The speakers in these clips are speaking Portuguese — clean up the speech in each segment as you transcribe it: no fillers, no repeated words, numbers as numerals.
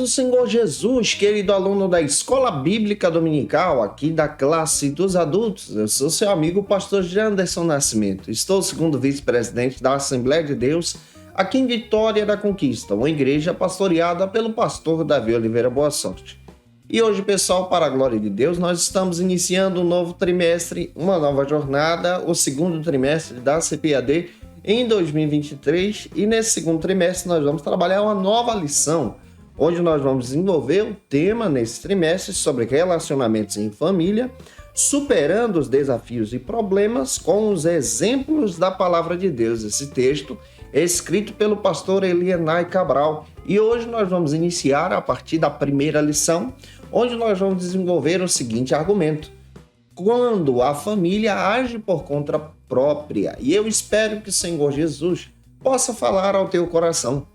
do Senhor Jesus, querido aluno da Escola Bíblica Dominical, aqui da classe dos adultos. Eu sou seu amigo, pastor Janderson Nascimento. Estou segundo vice-presidente da Assembleia de Deus, aqui em Vitória da Conquista, uma igreja pastoreada pelo pastor Davi Oliveira Boa Sorte. E hoje, pessoal, para a glória de Deus, nós estamos iniciando um novo trimestre, uma nova jornada, o segundo trimestre da CPAD em 2023. E nesse segundo trimestre nós vamos trabalhar uma nova lição, onde nós vamos desenvolver o tema nesse trimestre sobre relacionamentos em família, superando os desafios e problemas com os exemplos da Palavra de Deus. Esse texto é escrito pelo pastor Elienay Cabral e hoje nós vamos iniciar a partir da primeira lição, onde nós vamos desenvolver o seguinte argumento: quando a família age por conta própria. E eu espero que o Senhor Jesus possa falar ao teu coração.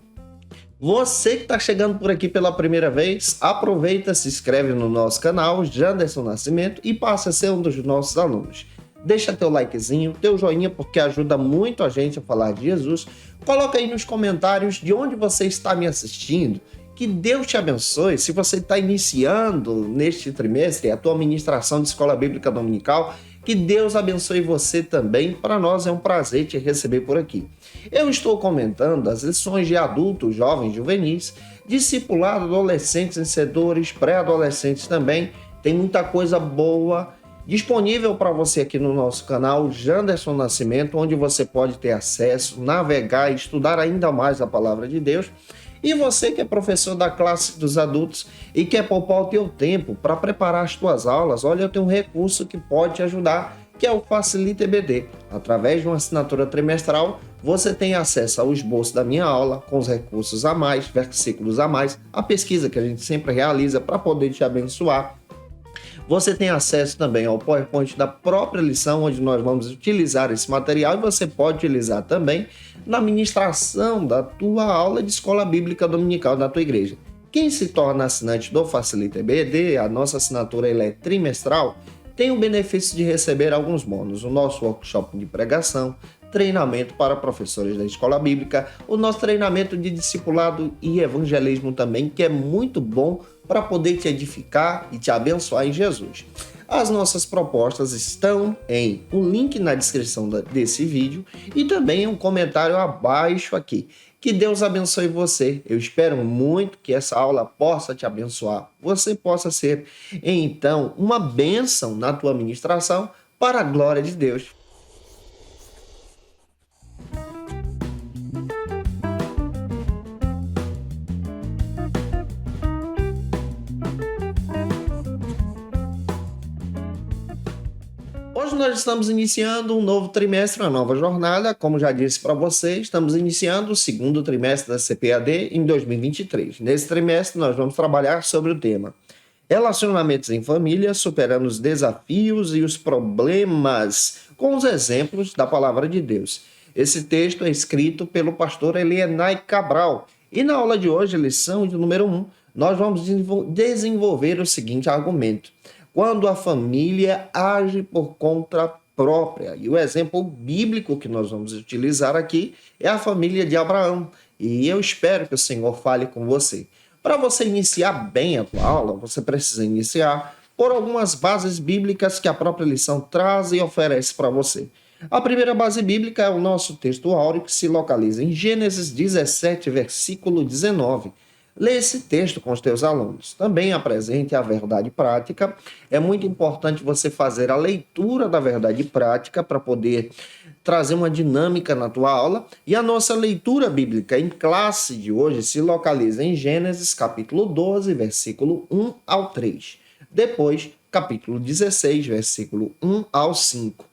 Você que está chegando por aqui pela primeira vez, aproveita, se inscreve no nosso canal, Janderson Nascimento, e passa a ser um dos nossos alunos. Deixa teu likezinho, teu joinha, porque ajuda muito a gente a falar de Jesus. Coloca aí nos comentários de onde você está me assistindo. Que Deus te abençoe. Se você está iniciando neste trimestre a tua ministração de Escola Bíblica Dominical, que Deus abençoe você também. Para nós é um prazer te receber por aqui. Eu estou comentando as lições de adultos, jovens, juvenis, discipulado, adolescentes, vencedores, pré-adolescentes também. Tem muita coisa boa disponível para você aqui no nosso canal Janderson Nascimento, onde você pode ter acesso, navegar e estudar ainda mais a Palavra de Deus. E você que é professor da classe dos adultos e quer poupar o teu tempo para preparar as tuas aulas, olha, eu tenho um recurso que pode te ajudar, que é o Facilita EBD. Através de uma assinatura trimestral, você tem acesso ao esboço da minha aula, com os recursos a mais, versículos a mais, a pesquisa que a gente sempre realiza para poder te abençoar. Você tem acesso também ao PowerPoint da própria lição, onde nós vamos utilizar esse material, e você pode utilizar também na ministração da tua aula de Escola Bíblica Dominical da tua igreja. Quem se torna assinante do Facilita EBD, a nossa assinatura ela é trimestral, tem o benefício de receber alguns bônus: o nosso workshop de pregação, treinamento para professores da escola bíblica, o nosso treinamento de discipulado e evangelismo também, que é muito bom para poder te edificar e te abençoar em Jesus. As nossas propostas estão em um link na descrição desse vídeo e também um comentário abaixo aqui. Que Deus abençoe você. Eu espero muito que essa aula possa te abençoar. Você possa ser, então, uma bênção na tua ministração para a glória de Deus. Hoje nós estamos iniciando um novo trimestre, uma nova jornada. Como já disse para vocês, estamos iniciando o segundo trimestre da CPAD em 2023. Nesse trimestre nós vamos trabalhar sobre o tema relacionamentos em família, superando os desafios e os problemas com os exemplos da Palavra de Deus. Esse texto é escrito pelo pastor Elienay Cabral. E na aula de hoje, lição de número 1, nós vamos desenvolver o seguinte argumento: quando a família age por conta própria. E o exemplo bíblico que nós vamos utilizar aqui é a família de Abraão. E eu espero que o Senhor fale com você. Para você iniciar bem a tua aula, você precisa iniciar por algumas bases bíblicas que a própria lição traz e oferece para você. A primeira base bíblica é o nosso texto áureo, que se localiza em Gênesis 17, versículo 19. Lê esse texto com os teus alunos. Também apresente a verdade prática. É muito importante você fazer a leitura da verdade prática para poder trazer uma dinâmica na tua aula. E a nossa leitura bíblica em classe de hoje se localiza em Gênesis capítulo 12, versículo 1 ao 3. Depois, capítulo 16, versículo 1 ao 5.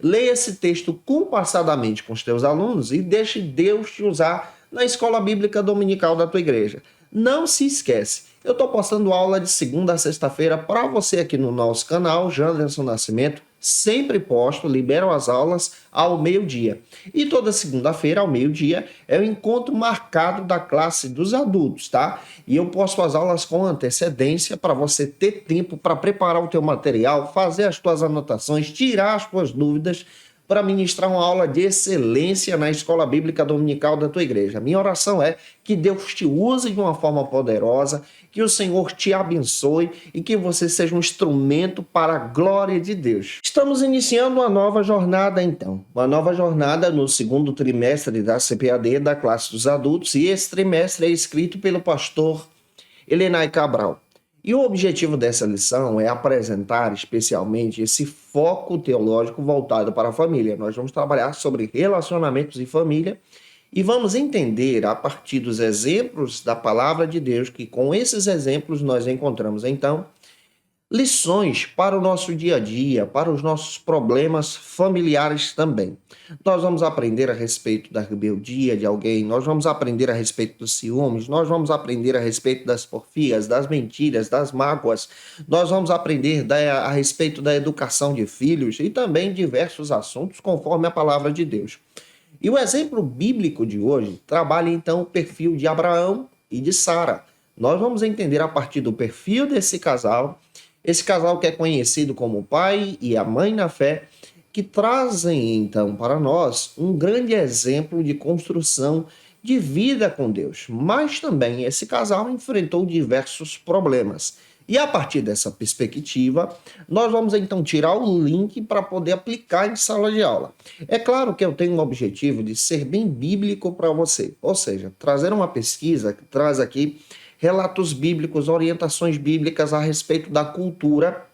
Leia esse texto compassadamente com os teus alunos e deixe Deus te usar na escola bíblica dominical da tua igreja. Não se esquece, eu estou postando aula de segunda a sexta-feira para você aqui no nosso canal, Janderson Nascimento. Sempre posto, libero as aulas ao meio-dia. E toda segunda-feira, ao meio-dia, é o encontro marcado da classe dos adultos, tá? E eu posto as aulas com antecedência para você ter tempo para preparar o teu material, fazer as tuas anotações, tirar as tuas dúvidas, para ministrar uma aula de excelência na escola bíblica dominical da tua igreja. Minha oração é que Deus te use de uma forma poderosa, que o Senhor te abençoe e que você seja um instrumento para a glória de Deus. Estamos iniciando uma nova jornada então, uma nova jornada no segundo trimestre da CPAD, da classe dos adultos, e esse trimestre é escrito pelo pastor Helenay Cabral. E o objetivo dessa lição é apresentar especialmente esse foco teológico voltado para a família. Nós vamos trabalhar sobre relacionamentos e família e vamos entender a partir dos exemplos da palavra de Deus, que com esses exemplos nós encontramos então lições para o nosso dia a dia, para os nossos problemas familiares também. Nós vamos aprender a respeito da rebeldia de alguém, nós vamos aprender a respeito dos ciúmes, nós vamos aprender a respeito das porfias, das mentiras, das mágoas, nós vamos aprender a respeito da educação de filhos e também diversos assuntos conforme a palavra de Deus. E o exemplo bíblico de hoje trabalha então o perfil de Abraão e de Sara. Nós vamos entender a partir do perfil desse casal, esse casal que é conhecido como o pai e a mãe na fé, que trazem então para nós um grande exemplo de construção de vida com Deus. Mas também esse casal enfrentou diversos problemas. E a partir dessa perspectiva, nós vamos então tirar o link para poder aplicar em sala de aula. É claro que eu tenho um objetivo de ser bem bíblico para você, ou seja, trazer uma pesquisa que traz aqui relatos bíblicos, orientações bíblicas a respeito da cultura,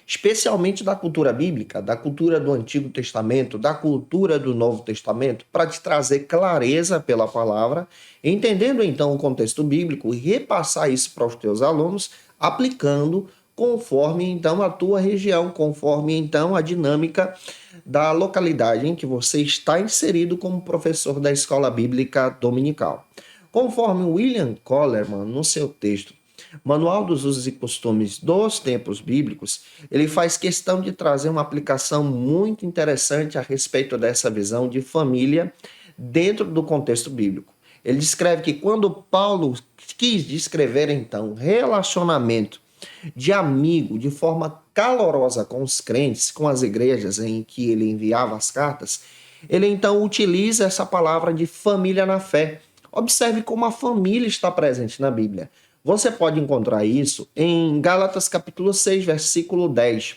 especialmente da cultura bíblica, da cultura do Antigo Testamento, da cultura do Novo Testamento, para te trazer clareza pela palavra, entendendo então o contexto bíblico e repassar isso para os teus alunos, aplicando conforme então a tua região, conforme então a dinâmica da localidade em que você está inserido como professor da escola bíblica dominical. Conforme William Collerman, no seu texto Manual dos Usos e Costumes dos Tempos Bíblicos, ele faz questão de trazer uma aplicação muito interessante a respeito dessa visão de família dentro do contexto bíblico. Ele descreve que quando Paulo quis descrever, então, relacionamento de amigo de forma calorosa com os crentes, com as igrejas em que ele enviava as cartas, ele então utiliza essa palavra de família na fé. Observe como a família está presente na Bíblia. Você pode encontrar isso em Gálatas capítulo 6, versículo 10.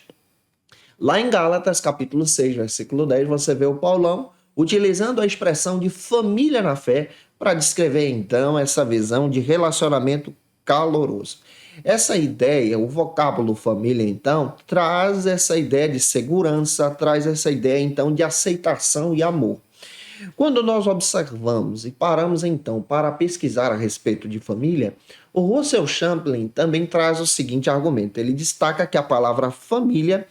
Lá em Gálatas capítulo 6, versículo 10, você vê o Paulão utilizando a expressão de família na fé para descrever então essa visão de relacionamento caloroso. Essa ideia, o vocábulo família então, traz essa ideia de segurança, traz essa ideia então de aceitação e amor. Quando nós observamos e paramos então para pesquisar a respeito de família, o Russell Champlin também traz o seguinte argumento. Ele destaca que a palavra família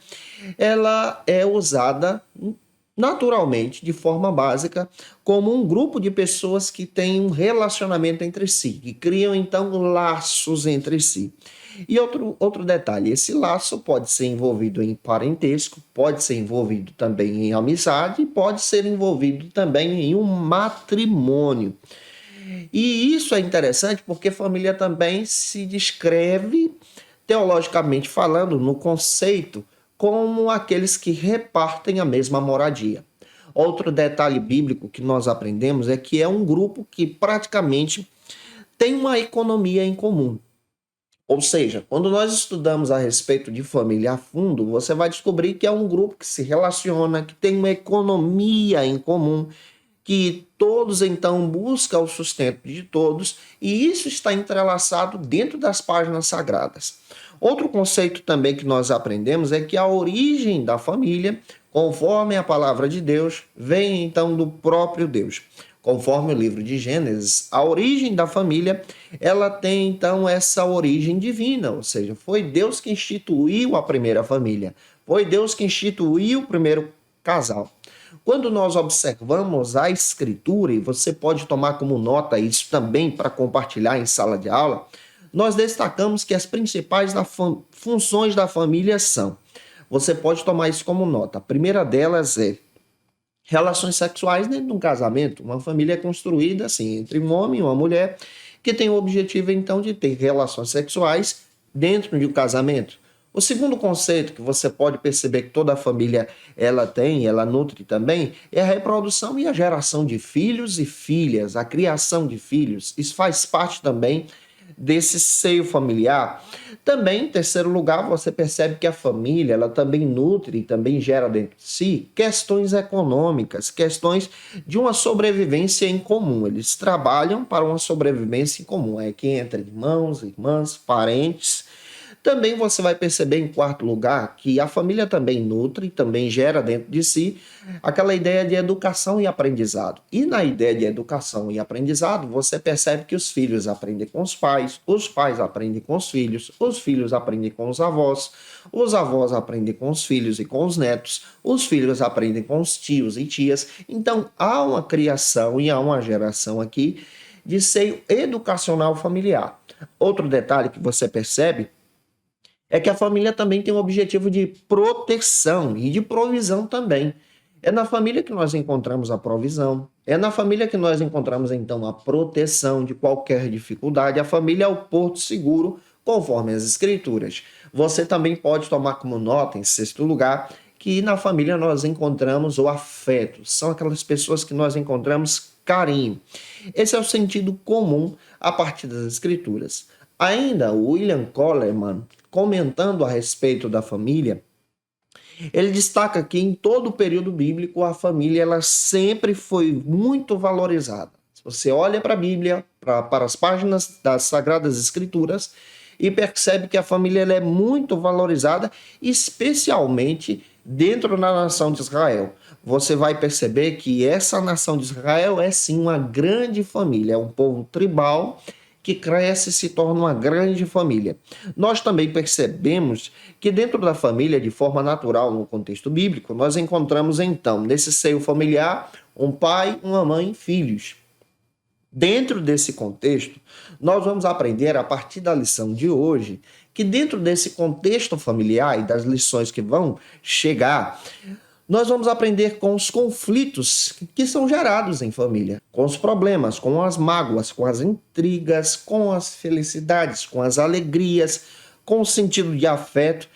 ela é usada naturalmente, de forma básica, como um grupo de pessoas que têm um relacionamento entre si, que criam então laços entre si. E outro detalhe, esse laço pode ser envolvido em parentesco, pode ser envolvido também em amizade, pode ser envolvido também em um matrimônio. E isso é interessante porque família também se descreve, teologicamente falando, no conceito, como aqueles que repartem a mesma moradia. Outro detalhe bíblico que nós aprendemos é que é um grupo que praticamente tem uma economia em comum. Ou seja, quando nós estudamos a respeito de família a fundo, você vai descobrir que é um grupo que se relaciona, que tem uma economia em comum, que todos então buscam o sustento de todos, e isso está entrelaçado dentro das páginas sagradas. Outro conceito também que nós aprendemos é que a origem da família, conforme a palavra de Deus, vem então do próprio Deus. Conforme o livro de Gênesis, a origem da família, ela tem então essa origem divina, ou seja, foi Deus que instituiu a primeira família, foi Deus que instituiu o primeiro casal. Quando nós observamos a Escritura, e você pode tomar como nota isso também para compartilhar em sala de aula, nós destacamos que as principais funções da família são, você pode tomar isso como nota, a primeira delas é relações sexuais dentro de um casamento. Uma família é construída assim, entre um homem e uma mulher, que tem o objetivo então de ter relações sexuais dentro de um casamento. O segundo conceito que você pode perceber que toda família ela tem, ela nutre também, é a reprodução e a geração de filhos e filhas, a criação de filhos. Isso faz parte também desse seio familiar. Também, em terceiro lugar, você percebe que a família, ela também nutre e também gera dentro de si questões econômicas, questões de uma sobrevivência em comum. Eles trabalham para uma sobrevivência em comum. É que entre irmãos, irmãs, parentes. Também você vai perceber, em quarto lugar, que a família também nutre, também gera dentro de si aquela ideia de educação e aprendizado. E na ideia de educação e aprendizado, você percebe que os filhos aprendem com os pais aprendem com os filhos aprendem com os avós aprendem com os filhos e com os filhos aprendem com os tios e tias. Então, há uma criação e há uma geração aqui de seio educacional familiar. Outro detalhe que você percebe é que a família também tem um objetivo de proteção e de provisão também. É na família que nós encontramos a provisão, é na família que nós encontramos então a proteção de qualquer dificuldade. A família é o porto seguro, conforme as Escrituras. Você também pode tomar como nota, em sexto lugar, que na família nós encontramos o afeto. São aquelas pessoas que nós encontramos carinho. Esse é o sentido comum a partir das Escrituras. Ainda, William Coleman, comentando a respeito da família, ele destaca que em todo o período bíblico a família ela sempre foi muito valorizada. Se você olha para a Bíblia, para as páginas das Sagradas Escrituras, e percebe que a família ela é muito valorizada, especialmente dentro da nação de Israel. Você vai perceber que essa nação de Israel é sim uma grande família, é um povo tribal, que cresce e se torna uma grande família. Nós também percebemos que dentro da família, de forma natural, no contexto bíblico, nós encontramos então, nesse seio familiar, um pai, uma mãe e filhos. Dentro desse contexto, nós vamos aprender a partir da lição de hoje, que dentro desse contexto familiar e das lições que vão chegar, nós vamos aprender com os conflitos que são gerados em família, com os problemas, com as mágoas, com as intrigas, com as felicidades, com as alegrias, com o sentido de afeto,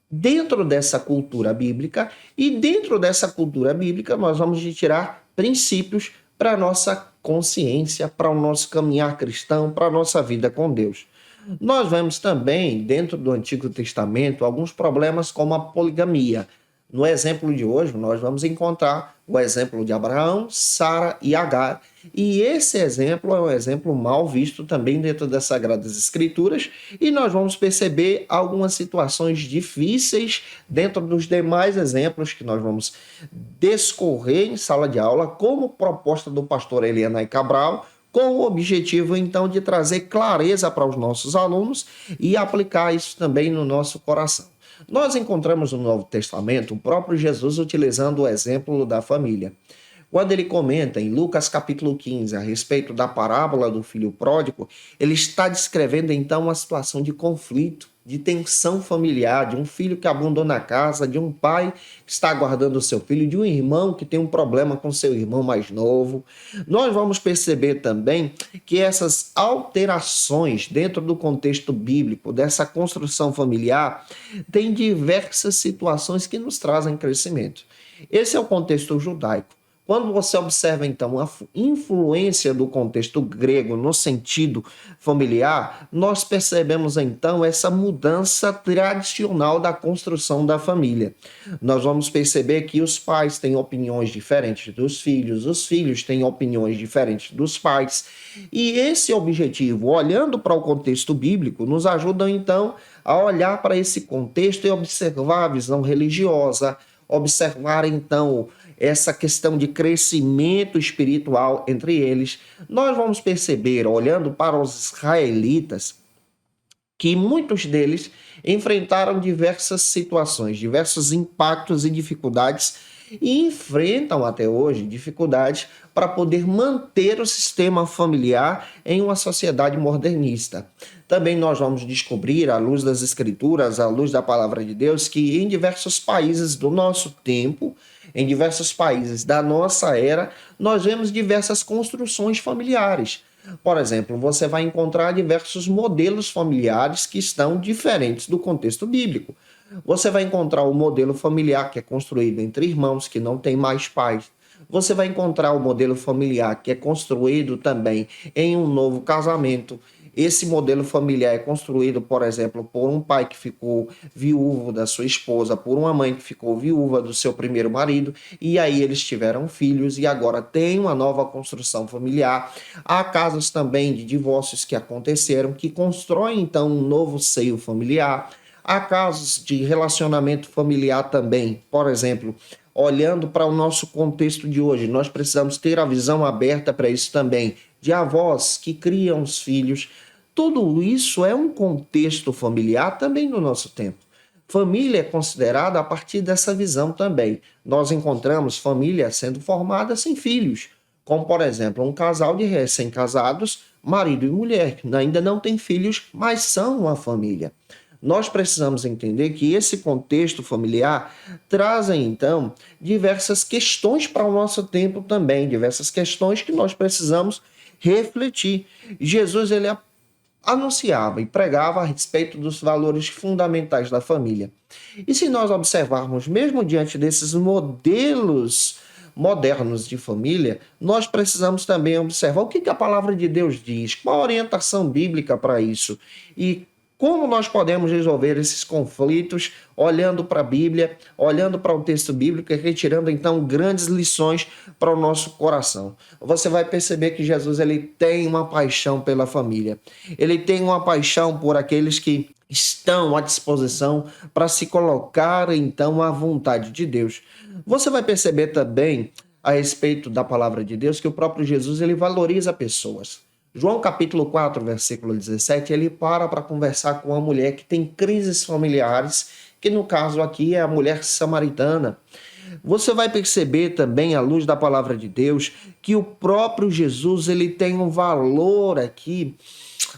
dentro dessa cultura bíblica. E dentro dessa cultura bíblica nós vamos tirar princípios para a nossa consciência, para o nosso caminhar cristão, para a nossa vida com Deus. Nós vemos também, dentro do Antigo Testamento, alguns problemas como a poligamia. No exemplo de hoje, nós vamos encontrar o exemplo de Abraão, Sara e Agar. E esse exemplo é um exemplo mal visto também dentro das Sagradas Escrituras. E nós vamos perceber algumas situações difíceis dentro dos demais exemplos que nós vamos discorrer em sala de aula, como proposta do pastor Elianai Cabral, com o objetivo, então, de trazer clareza para os nossos alunos e aplicar isso também no nosso coração. Nós encontramos no Novo Testamento o próprio Jesus utilizando o exemplo da família. Quando ele comenta em Lucas capítulo 15 a respeito da parábola do filho pródigo, ele está descrevendo então uma situação de conflito, de tensão familiar, de um filho que abandona a casa, de um pai que está aguardando o seu filho, de um irmão que tem um problema com seu irmão mais novo. Nós vamos perceber também que essas alterações dentro do contexto bíblico, dessa construção familiar, tem diversas situações que nos trazem crescimento. Esse é o contexto judaico. Quando você observa, então, a influência do contexto grego no sentido familiar, nós percebemos, então, essa mudança tradicional da construção da família. Nós vamos perceber que os pais têm opiniões diferentes dos filhos, os filhos têm opiniões diferentes dos pais. E esse objetivo, olhando para o contexto bíblico, nos ajuda, então, a olhar para esse contexto e observar a visão religiosa, observar, então, essa questão de crescimento espiritual entre eles. Nós vamos perceber, olhando para os israelitas, que muitos deles enfrentaram diversas situações, diversos impactos e dificuldades, e enfrentam até hoje dificuldades para poder manter o sistema familiar em uma sociedade modernista. Também nós vamos descobrir, à luz das Escrituras, à luz da Palavra de Deus, que em diversos países do nosso tempo, em diversos países da nossa era, nós vemos diversas construções familiares. Por exemplo, você vai encontrar diversos modelos familiares que estão diferentes do contexto bíblico. Você vai encontrar o modelo familiar que é construído entre irmãos que não têm mais pais. Você vai encontrar o modelo familiar que é construído também em um novo casamento. Esse modelo familiar é construído, por exemplo, por um pai que ficou viúvo da sua esposa, por uma mãe que ficou viúva do seu primeiro marido, e aí eles tiveram filhos e agora tem uma nova construção familiar. Há casos também de divórcios que aconteceram, que constroem então um novo seio familiar. Há casos de relacionamento familiar também, por exemplo, olhando para o nosso contexto de hoje, nós precisamos ter a visão aberta para isso também, de avós que criam os filhos. Tudo isso é um contexto familiar também no nosso tempo. Família é considerada a partir dessa visão também. Nós encontramos família sendo formada sem filhos, como por exemplo um casal de recém-casados, marido e mulher, que ainda não têm filhos, mas são uma família. Nós precisamos entender que esse contexto familiar traz, então, diversas questões para o nosso tempo também, diversas questões que nós precisamos refletir. Jesus, ele anunciava e pregava a respeito dos valores fundamentais da família. E se nós observarmos, mesmo diante desses modelos modernos de família, nós precisamos também observar o que a palavra de Deus diz, qual a orientação bíblica para isso e como nós podemos resolver esses conflitos olhando para a Bíblia, olhando para o texto bíblico e retirando então grandes lições para o nosso coração. Você vai perceber que Jesus, ele tem uma paixão pela família. Ele tem uma paixão por aqueles que estão à disposição para se colocar então à vontade de Deus. Você vai perceber também a respeito da palavra de Deus que o próprio Jesus, ele valoriza pessoas. João capítulo 4, versículo 17, ele para conversar com uma mulher que tem crises familiares, que no caso aqui é a mulher samaritana. Você vai perceber também, à luz da palavra de Deus, que o próprio Jesus, ele tem um valor aqui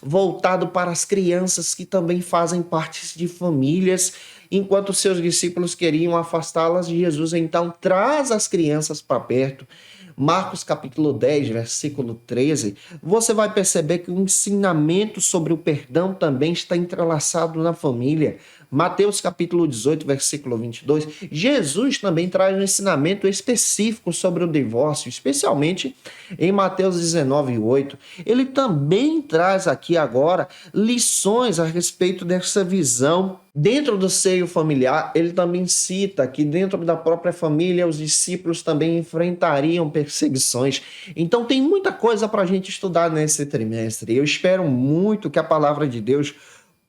voltado para as crianças que também fazem parte de famílias, enquanto seus discípulos queriam afastá-las, Jesus então traz as crianças para perto. Marcos capítulo 10, versículo 13, você vai perceber que o ensinamento sobre o perdão também está entrelaçado na família. Mateus capítulo 18, versículo 22, Jesus também traz um ensinamento específico sobre o divórcio, especialmente em Mateus 19, 8. Ele também traz aqui agora lições a respeito dessa visão. Dentro do seio familiar, ele também cita que dentro da própria família os discípulos também enfrentariam perseguições. Então tem muita coisa para a gente estudar nesse trimestre. Eu espero muito que a palavra de Deus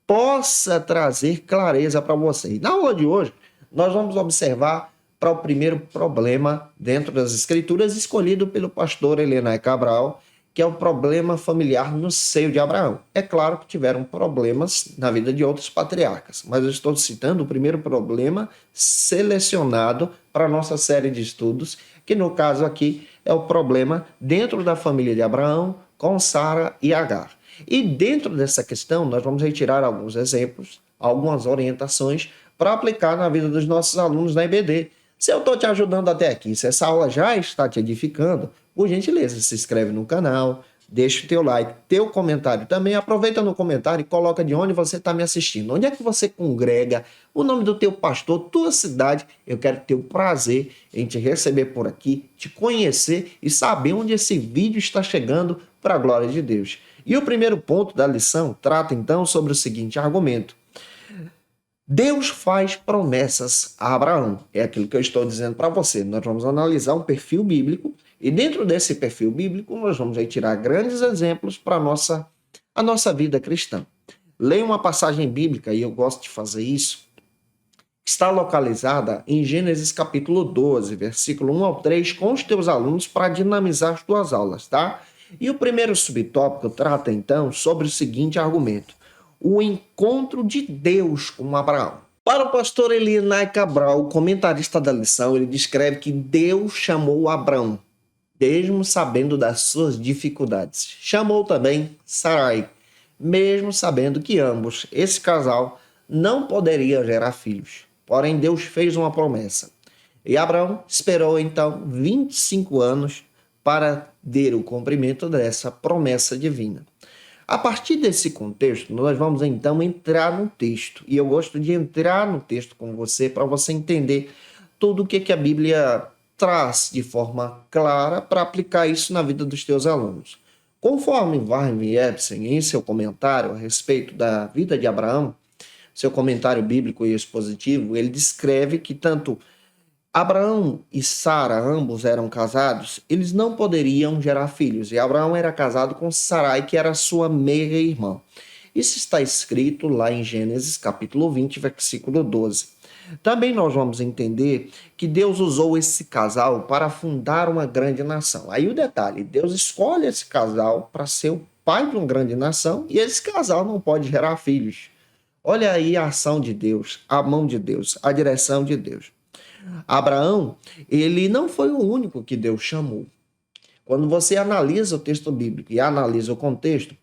possa trazer clareza para você. E na aula de hoje, nós vamos observar para o primeiro problema dentro das Escrituras escolhido pelo pastor Elenay Cabral, que é o problema familiar no seio de Abraão. É claro que tiveram problemas na vida de outros patriarcas, mas eu estou citando o primeiro problema selecionado para a nossa série de estudos, que no caso aqui é o problema dentro da família de Abraão com Sara e Agar. E dentro dessa questão, nós vamos retirar alguns exemplos, algumas orientações para aplicar na vida dos nossos alunos na EBD. Se eu estou te ajudando até aqui, se essa aula já está te edificando, por gentileza, se inscreve no canal, deixa o teu like, teu comentário também. Aproveita no comentário e coloca de onde você está me assistindo. Onde é que você congrega, o nome do teu pastor, tua cidade. Eu quero ter o prazer em te receber por aqui, te conhecer e saber onde esse vídeo está chegando para a glória de Deus. E o primeiro ponto da lição trata então sobre o seguinte argumento. Deus faz promessas a Abraão. É aquilo que eu estou dizendo para você. Nós vamos analisar um perfil bíblico e dentro desse perfil bíblico nós vamos retirar grandes exemplos para a nossa vida cristã. Leia uma passagem bíblica, e eu gosto de fazer isso, está localizada em Gênesis capítulo 12, versículo 1 ao 3, com os teus alunos para dinamizar as tuas aulas, tá? E o primeiro subtópico trata então sobre o seguinte argumento. O encontro de Deus com Abraão. Para o pastor Elenay Cabral, o comentarista da lição, ele descreve que Deus chamou Abraão, mesmo sabendo das suas dificuldades. Chamou também Sarai, mesmo sabendo que ambos, esse casal, não poderia gerar filhos. Porém, Deus fez uma promessa. E Abraão esperou então 25 anos para ter o cumprimento dessa promessa divina. A partir desse contexto, nós vamos então entrar no texto. E eu gosto de entrar no texto com você para você entender tudo o que a Bíblia traz de forma clara para aplicar isso na vida dos teus alunos. Conforme Warren Epstein, em seu comentário a respeito da vida de Abraão, seu comentário bíblico e expositivo, ele descreve que tanto Abraão e Sara, ambos eram casados, eles não poderiam gerar filhos. E Abraão era casado com Sarai, que era sua meia-irmã. Isso está escrito lá em Gênesis capítulo 20, versículo 12. Também nós vamos entender que Deus usou esse casal para fundar uma grande nação. Aí o detalhe, Deus escolhe esse casal para ser o pai de uma grande nação e esse casal não pode gerar filhos. Olha aí a ação de Deus, a mão de Deus, a direção de Deus. Abraão, ele não foi o único que Deus chamou. Quando você analisa o texto bíblico e analisa o contexto,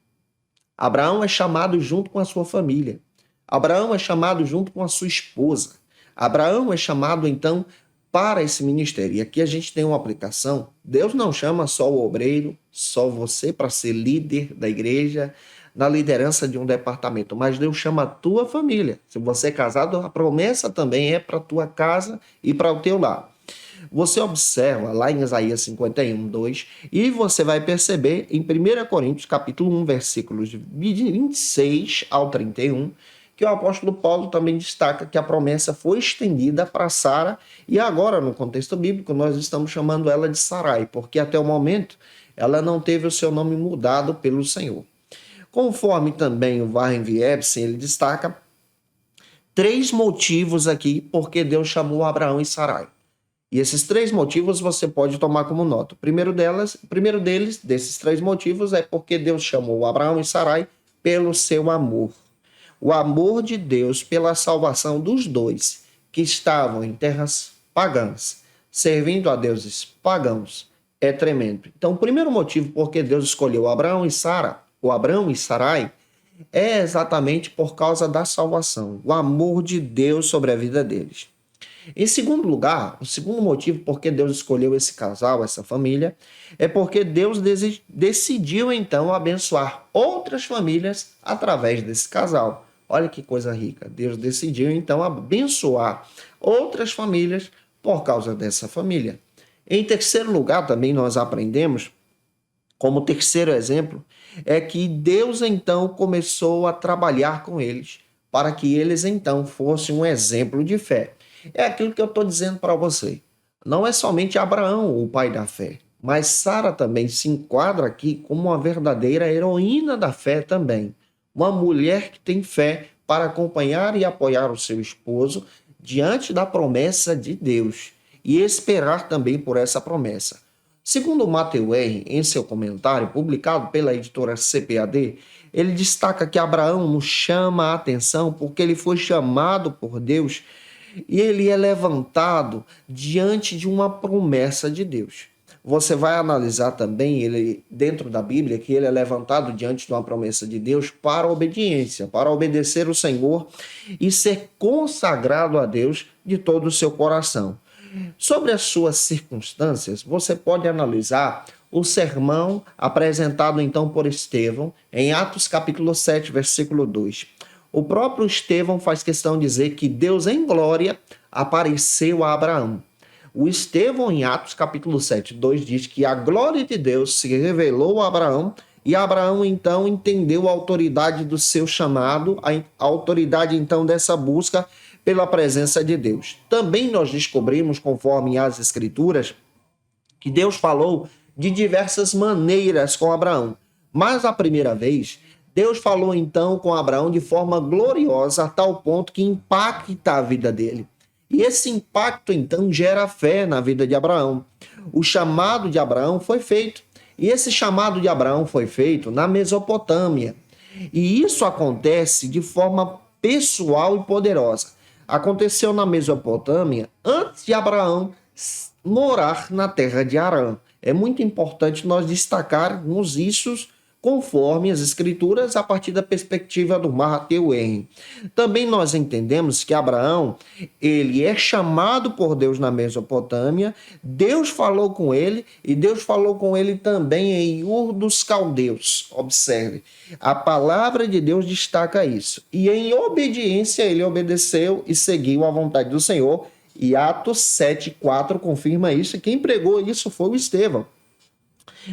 Abraão é chamado junto com a sua família. Abraão é chamado junto com a sua esposa. Abraão é chamado, então, para esse ministério. E aqui a gente tem uma aplicação. Deus não chama só o obreiro, só você para ser líder da igreja, na liderança de um departamento, mas Deus chama a tua família. Se você é casado, a promessa também é para a tua casa e para o teu lar. Você observa lá em Isaías 51, 2, e você vai perceber em 1 Coríntios, capítulo 1, versículos de 26 ao 31, que o apóstolo Paulo também destaca que a promessa foi estendida para Sara, e agora, no contexto bíblico, nós estamos chamando ela de Sarai, porque até o momento ela não teve o seu nome mudado pelo Senhor. Conforme também o Warren Epstein, ele destaca 3 motivos aqui porque Deus chamou Abraão e Sarai. E esses 3 motivos você pode tomar como nota. O primeiro desses 3 motivos, é porque Deus chamou Abraão e Sarai pelo seu amor. O amor de Deus pela salvação dos dois, que estavam em terras pagãs, servindo a deuses pagãos, é tremendo. Então, o primeiro motivo porque Deus escolheu Abraão e Sarai, é exatamente por causa da salvação, o amor de Deus sobre a vida deles. Em segundo lugar, o segundo motivo por que Deus escolheu esse casal, essa família, é porque Deus decidiu então abençoar outras famílias através desse casal. Olha que coisa rica. Deus decidiu então abençoar outras famílias por causa dessa família. Em terceiro lugar, também nós aprendemos, como terceiro exemplo, é que Deus então começou a trabalhar com eles para que eles então fossem um exemplo de fé. É aquilo que eu estou dizendo para você. Não é somente Abraão o pai da fé, mas Sara também se enquadra aqui como uma verdadeira heroína da fé também. Uma mulher que tem fé para acompanhar e apoiar o seu esposo diante da promessa de Deus e esperar também por essa promessa. Segundo Matthew Henry, em seu comentário publicado pela editora CPAD, ele destaca que Abraão nos chama a atenção porque ele foi chamado por Deus e ele é levantado diante de uma promessa de Deus. Você vai analisar também ele dentro da Bíblia que ele é levantado diante de uma promessa de Deus para a obediência, para obedecer o Senhor e ser consagrado a Deus de todo o seu coração. Sobre as suas circunstâncias, você pode analisar o sermão apresentado então por Estevão em Atos capítulo 7, versículo 2. O próprio Estevão faz questão de dizer que Deus em glória apareceu a Abraão. O Estevão em Atos capítulo 7, 2 diz que a glória de Deus se revelou a Abraão e Abraão então entendeu a autoridade do seu chamado, a autoridade então dessa busca pela presença de Deus. Também nós descobrimos, conforme as Escrituras, que Deus falou de diversas maneiras com Abraão. Mas a primeira vez, Deus falou então com Abraão de forma gloriosa, a tal ponto que impacta a vida dele. E esse impacto então gera fé na vida de Abraão. O chamado de Abraão foi feito. E esse chamado de Abraão foi feito na Mesopotâmia. E isso acontece de forma pessoal e poderosa. Aconteceu na Mesopotâmia antes de Abraão morar na terra de Harã. É muito importante nós destacarmos isso conforme as Escrituras, a partir da perspectiva do Matthew Henry. Também nós entendemos que Abraão, ele é chamado por Deus na Mesopotâmia, Deus falou com ele, e Deus falou com ele também em Ur dos Caldeus. Observe, a palavra de Deus destaca isso. E em obediência, ele obedeceu e seguiu a vontade do Senhor, e Atos 7,4 confirma isso, e quem pregou isso foi o Estevão.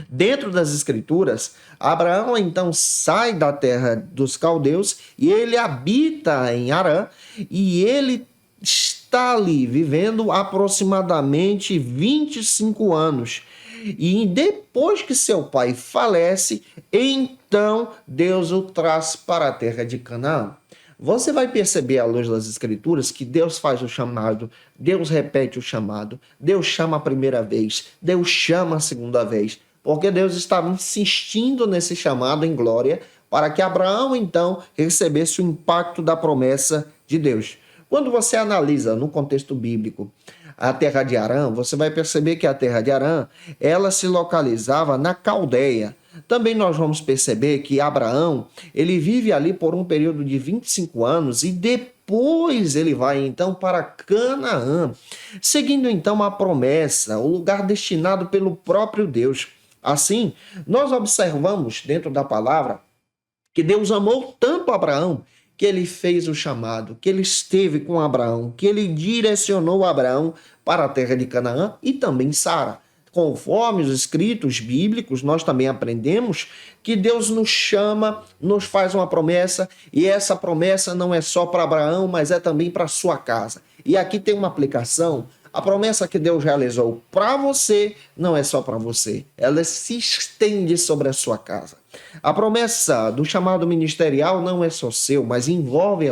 Dentro das Escrituras, Abraão então sai da terra dos caldeus e ele habita em Harã, e ele está ali vivendo aproximadamente 25 anos. E depois que seu pai falece, então Deus o traz para a terra de Canaã. Você vai perceber à luz das Escrituras que Deus faz o chamado, Deus repete o chamado, Deus chama a primeira vez, Deus chama a segunda vez, porque Deus estava insistindo nesse chamado em glória para que Abraão, então, recebesse o impacto da promessa de Deus. Quando você analisa no contexto bíblico a terra de Harã, você vai perceber que a terra de Harã, ela se localizava na Caldeia. Também nós vamos perceber que Abraão, ele vive ali por um período de 25 anos e depois ele vai então para Canaã, seguindo então a promessa, o lugar destinado pelo próprio Deus. Assim, nós observamos dentro da palavra que Deus amou tanto Abraão que ele fez o chamado, que ele esteve com Abraão, que ele direcionou Abraão para a terra de Canaã e também Sara. Conforme os escritos bíblicos, nós também aprendemos que Deus nos chama, nos faz uma promessa, e essa promessa não é só para Abraão, mas é também para a sua casa. E aqui tem uma aplicação. A promessa que Deus realizou para você não é só para você, ela se estende sobre a sua casa. A promessa do chamado ministerial não é só seu, mas envolve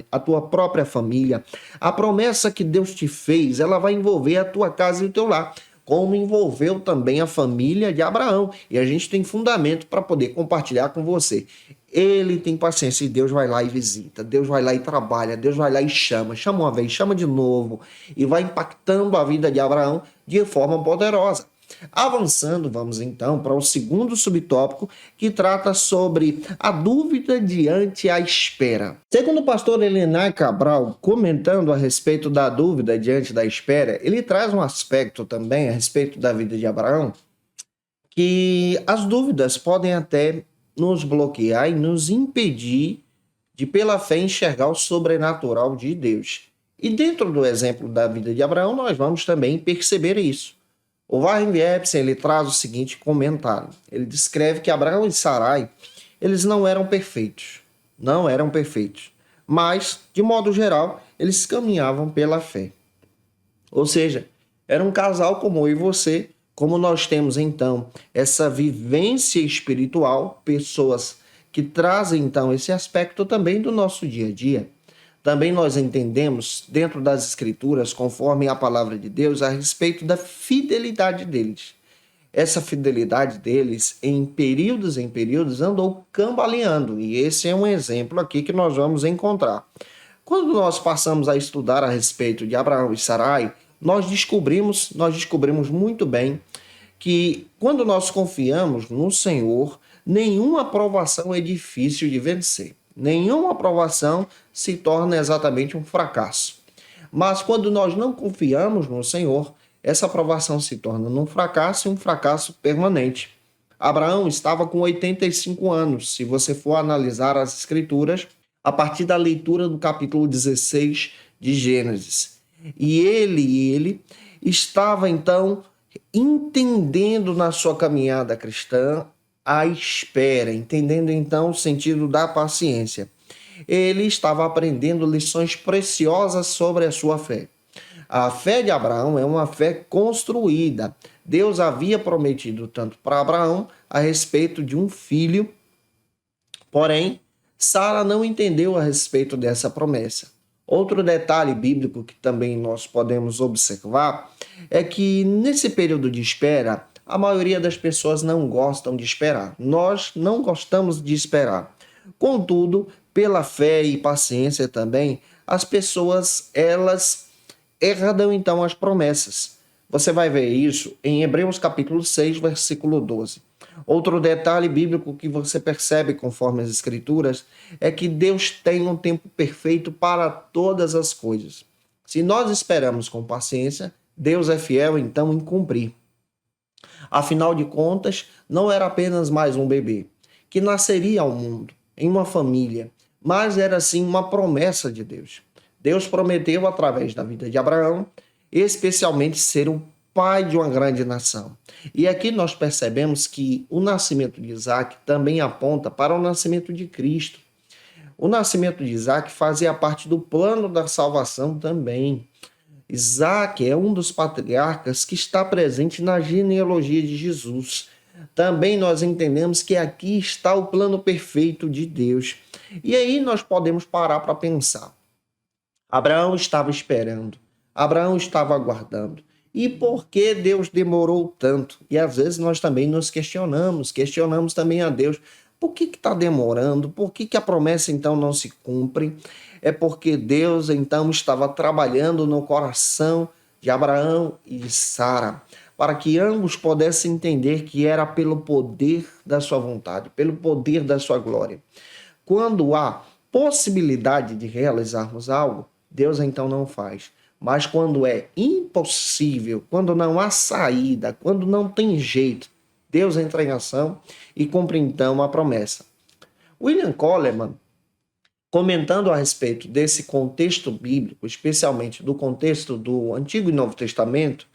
a tua própria família. A promessa que Deus te fez, ela vai envolver a tua casa e o teu lar, como envolveu também a família de Abraão. E a gente tem fundamento para poder compartilhar com você. Ele tem paciência e Deus vai lá e visita, Deus vai lá e trabalha, Deus vai lá e chama uma vez, chama de novo, e vai impactando a vida de Abraão de forma poderosa. Avançando, vamos então para o segundo subtópico, que trata sobre a dúvida diante a espera. Segundo o pastor Elenay Cabral, comentando a respeito da dúvida diante da espera, ele traz um aspecto também a respeito da vida de Abraão, que as dúvidas podem até nos bloquear e nos impedir de, pela fé, enxergar o sobrenatural de Deus. E dentro do exemplo da vida de Abraão, nós vamos também perceber isso. O Warren Wiersbe, ele traz o seguinte comentário. Ele descreve que Abraão e Sarai, eles não eram perfeitos, mas, de modo geral, eles caminhavam pela fé. Ou seja, era um casal como eu e você. Como nós temos, então, essa vivência espiritual, pessoas que trazem, então, esse aspecto também do nosso dia a dia. Também nós entendemos, dentro das Escrituras, conforme a palavra de Deus, a respeito da fidelidade deles. Essa fidelidade deles, em períodos, andou cambaleando. E esse é um exemplo aqui que nós vamos encontrar. Quando nós passamos a estudar a respeito de Abraão e Sarai, nós descobrimos muito bem que quando nós confiamos no Senhor, nenhuma provação é difícil de vencer. Nenhuma provação se torna exatamente um fracasso. Mas quando nós não confiamos no Senhor, essa provação se torna um fracasso e um fracasso permanente. Abraão estava com 85 anos, se você for analisar as Escrituras, a partir da leitura do capítulo 16 de Gênesis. E ele estava, então, entendendo na sua caminhada cristã a espera, entendendo, então, o sentido da paciência. Ele estava aprendendo lições preciosas sobre a sua fé. A fé de Abraão é uma fé construída. Deus havia prometido tanto para Abraão a respeito de um filho, porém, Sara não entendeu a respeito dessa promessa. Outro detalhe bíblico que também nós podemos observar é que nesse período de espera, a maioria das pessoas não gostam de esperar. Nós não gostamos de esperar. Contudo, pela fé e paciência também, as pessoas, elas herdam então as promessas. Você vai ver isso em Hebreus capítulo 6, versículo 12. Outro detalhe bíblico que você percebe conforme as Escrituras é que Deus tem um tempo perfeito para todas as coisas. Se nós esperamos com paciência, Deus é fiel então em cumprir. Afinal de contas, não era apenas mais um bebê que nasceria ao mundo, em uma família, mas era sim uma promessa de Deus. Deus prometeu através da vida de Abraão, especialmente ser o pai de uma grande nação. E aqui nós percebemos que o nascimento de Isaac também aponta para o nascimento de Cristo. O nascimento de Isaac fazia parte do plano da salvação também. Isaac é um dos patriarcas que está presente na genealogia de Jesus. Também nós entendemos que aqui está o plano perfeito de Deus. E aí nós podemos parar para pensar. Abraão estava esperando, Abraão estava aguardando. E por que Deus demorou tanto? E às vezes nós também nos questionamos também a Deus. Por que está demorando? Por que a promessa então não se cumpre? É porque Deus então estava trabalhando no coração de Abraão e de Sara, para que ambos pudessem entender que era pelo poder da sua vontade, pelo poder da sua glória. Quando há possibilidade de realizarmos algo, Deus então não faz. Mas quando é impossível, quando não há saída, quando não tem jeito, Deus entra em ação e cumpre então a promessa. William Coleman, comentando a respeito desse contexto bíblico, especialmente do contexto do Antigo e Novo Testamento,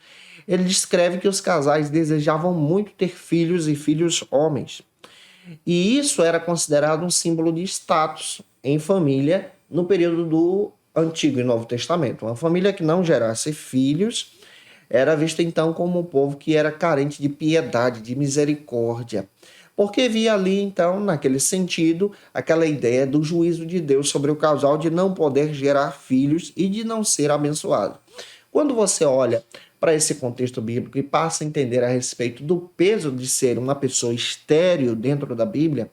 ele descreve que os casais desejavam muito ter filhos e filhos homens. E isso era considerado um símbolo de status em família no período do Antigo e Novo Testamento. Uma família que não gerasse filhos era vista então como um povo que era carente de piedade, de misericórdia. Porque via ali então, naquele sentido, aquela ideia do juízo de Deus sobre o casal de não poder gerar filhos e de não ser abençoado. Quando você olha para esse contexto bíblico e passa a entender a respeito do peso de ser uma pessoa estéril dentro da Bíblia,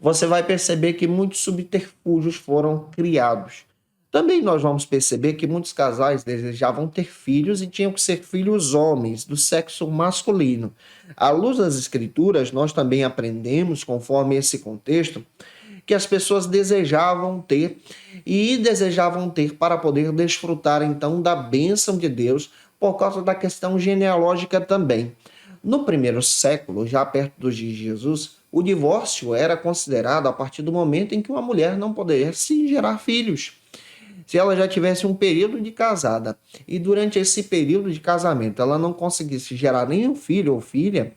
você vai perceber que muitos subterfúgios foram criados. Também nós vamos perceber que muitos casais desejavam ter filhos e tinham que ser filhos homens, do sexo masculino. À luz das Escrituras, nós também aprendemos, conforme esse contexto, que as pessoas desejavam ter para poder desfrutar então da bênção de Deus por causa da questão genealógica também. No primeiro século, já perto dos dias de Jesus, o divórcio era considerado a partir do momento em que uma mulher não poderia se gerar filhos. Se ela já tivesse um período de casada e durante esse período de casamento ela não conseguisse gerar nenhum filho ou filha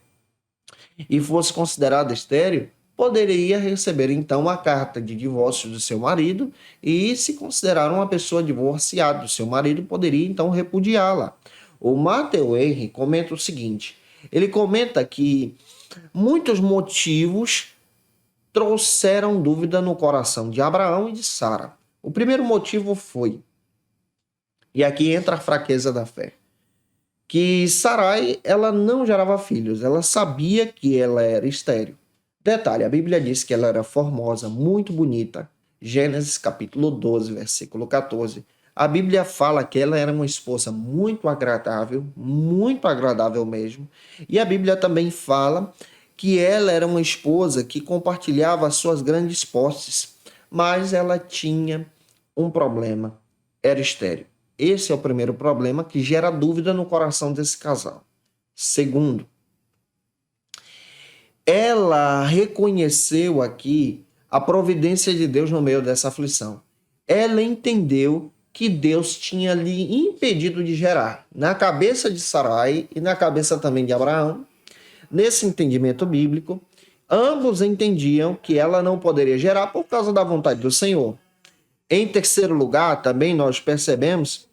e fosse considerada estéril, poderia receber então a carta de divórcio do seu marido e, se considerar uma pessoa divorciada do seu marido, poderia então repudiá-la. O Matthew Henry comenta o seguinte, ele comenta que muitos motivos trouxeram dúvida no coração de Abraão e de Sara. O primeiro motivo foi, e aqui entra a fraqueza da fé, que Sarai, ela não gerava filhos, ela sabia que ela era estéril. Detalhe, a Bíblia diz que ela era formosa, muito bonita. Gênesis capítulo 12, versículo 14. A Bíblia fala que ela era uma esposa muito agradável mesmo. E a Bíblia também fala que ela era uma esposa que compartilhava as suas grandes posses, mas ela tinha um problema, era estéril. Esse é o primeiro problema que gera dúvida no coração desse casal. Segundo, ela reconheceu aqui a providência de Deus no meio dessa aflição. Ela entendeu que Deus tinha lhe impedido de gerar. Na cabeça de Sarai e na cabeça também de Abraão, nesse entendimento bíblico, ambos entendiam que ela não poderia gerar por causa da vontade do Senhor. Em terceiro lugar, também nós percebemos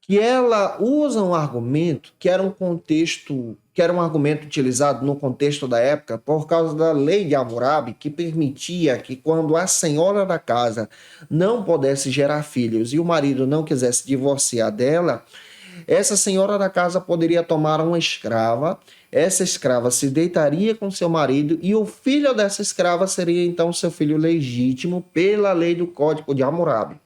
que ela usa um argumento que era um argumento utilizado no contexto da época por causa da lei de Hammurabi, que permitia que quando a senhora da casa não pudesse gerar filhos e o marido não quisesse divorciar dela, essa senhora da casa poderia tomar uma escrava, essa escrava se deitaria com seu marido e o filho dessa escrava seria então seu filho legítimo pela lei do Código de Hammurabi.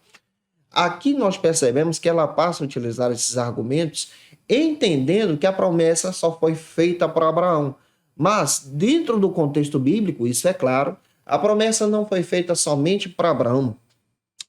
Aqui nós percebemos que ela passa a utilizar esses argumentos entendendo que a promessa só foi feita para Abraão, Mas, dentro do contexto bíblico, isso é claro, a promessa não foi feita somente para Abraão,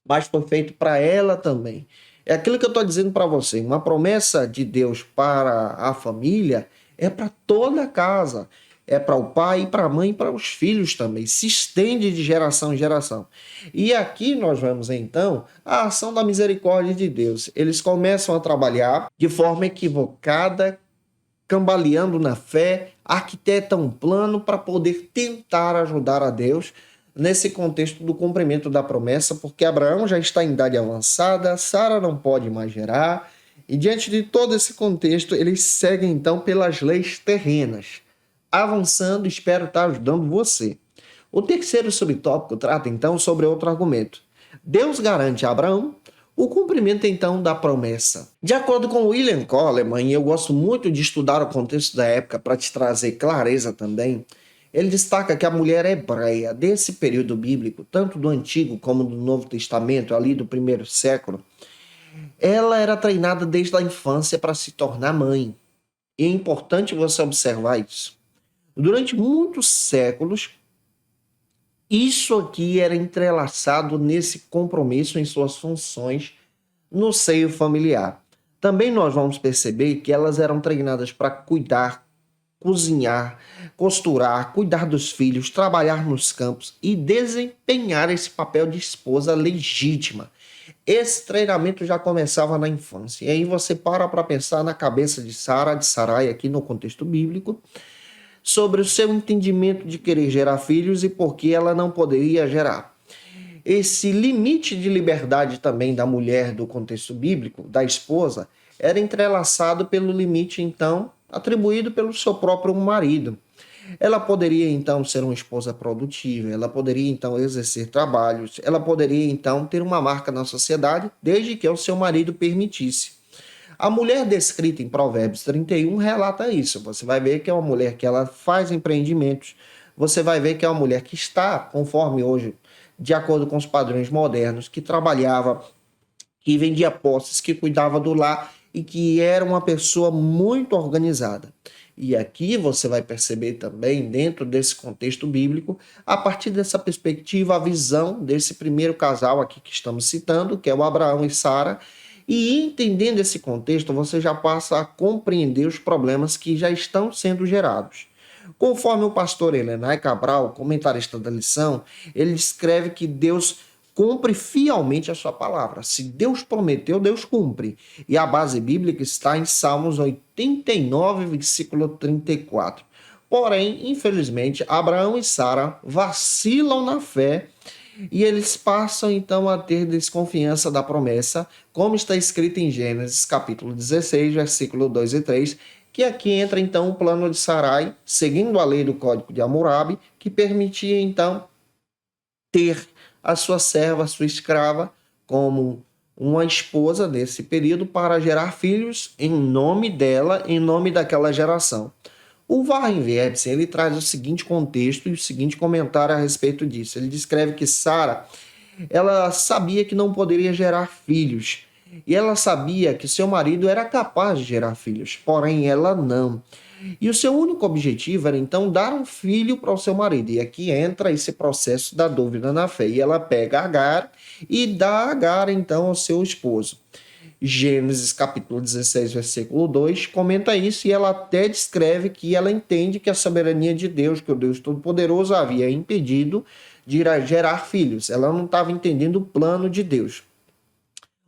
mas foi feita para ela também. É aquilo que eu estou dizendo para você, uma promessa de Deus para a família é para toda a casa, é para o pai, para a mãe e para os filhos também, se estende de geração em geração. E aqui nós vemos então a ação da misericórdia de Deus. Eles começam a trabalhar de forma equivocada, cambaleando na fé, arquiteta um plano para poder tentar ajudar a Deus nesse contexto do cumprimento da promessa, porque Abraão já está em idade avançada, Sara não pode mais gerar, e diante de todo esse contexto, eles seguem então pelas leis terrenas. Avançando, espero estar ajudando você. O terceiro subtópico trata então sobre outro argumento. Deus garante a Abraão o cumprimento, então, da promessa. De acordo com William Coleman, e eu gosto muito de estudar o contexto da época para te trazer clareza também, ele destaca que a mulher hebreia desse período bíblico, tanto do Antigo como do Novo Testamento, ali do primeiro século, ela era treinada desde a infância para se tornar mãe. E é importante você observar isso. Durante muitos séculos, isso aqui era entrelaçado nesse compromisso em suas funções no seio familiar. Também nós vamos perceber que elas eram treinadas para cuidar, cozinhar, costurar, cuidar dos filhos, trabalhar nos campos e desempenhar esse papel de esposa legítima. Esse treinamento já começava na infância. E aí você para pensar na cabeça de Sara, de Sarai, aqui no contexto bíblico, sobre o seu entendimento de querer gerar filhos e por que ela não poderia gerar. Esse limite de liberdade também da mulher do contexto bíblico, da esposa, era entrelaçado pelo limite, então, atribuído pelo seu próprio marido. Ela poderia, então, ser uma esposa produtiva, ela poderia, então, exercer trabalhos, ela poderia, então, ter uma marca na sociedade, desde que o seu marido permitisse. A mulher descrita em Provérbios 31 relata isso. Você vai ver que é uma mulher que ela faz empreendimentos, você vai ver que é uma mulher que está, conforme hoje, de acordo com os padrões modernos, que trabalhava, que vendia posses, que cuidava do lar e que era uma pessoa muito organizada. E aqui você vai perceber também, dentro desse contexto bíblico, a partir dessa perspectiva, a visão desse primeiro casal aqui que estamos citando, que é o Abraão e Sara. E entendendo esse contexto, você já passa a compreender os problemas que já estão sendo gerados. Conforme o pastor Helenay Cabral, comentarista da lição, ele escreve que Deus cumpre fielmente a sua palavra. Se Deus prometeu, Deus cumpre. E a base bíblica está em Salmos 89, versículo 34. Porém, infelizmente, Abraão e Sara vacilam na fé e eles passam então a ter desconfiança da promessa, como está escrito em Gênesis capítulo 16, versículo 2 e 3, que aqui entra então o plano de Sarai, seguindo a lei do Código de Hammurabi, que permitia então ter a sua serva, a sua escrava, como uma esposa nesse período para gerar filhos em nome dela, em nome daquela geração. O Warren-Wiersbe, ele traz o seguinte contexto e o seguinte comentário a respeito disso. Ele descreve que Sara, ela sabia que não poderia gerar filhos, e ela sabia que seu marido era capaz de gerar filhos, porém ela não. E o seu único objetivo era então dar um filho para o seu marido. E aqui entra esse processo da dúvida na fé. E ela pega Agar e dá Agar então ao seu esposo. Gênesis capítulo 16, versículo 2, comenta isso e ela até descreve que ela entende que a soberania de Deus, que o Deus Todo-Poderoso havia impedido de gerar filhos. Ela não estava entendendo o plano de Deus.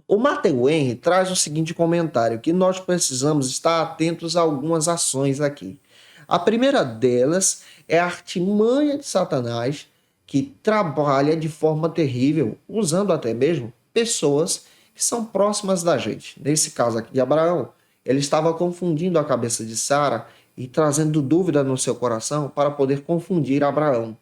O Matthew Henry traz o seguinte comentário, que nós precisamos estar atentos a algumas ações aqui. A primeira delas é a artimanha de Satanás, que trabalha de forma terrível, usando até mesmo pessoas que são próximas da gente. Nesse caso aqui de Abraão, ele estava confundindo a cabeça de Sara e trazendo dúvida no seu coração para poder confundir Abraão.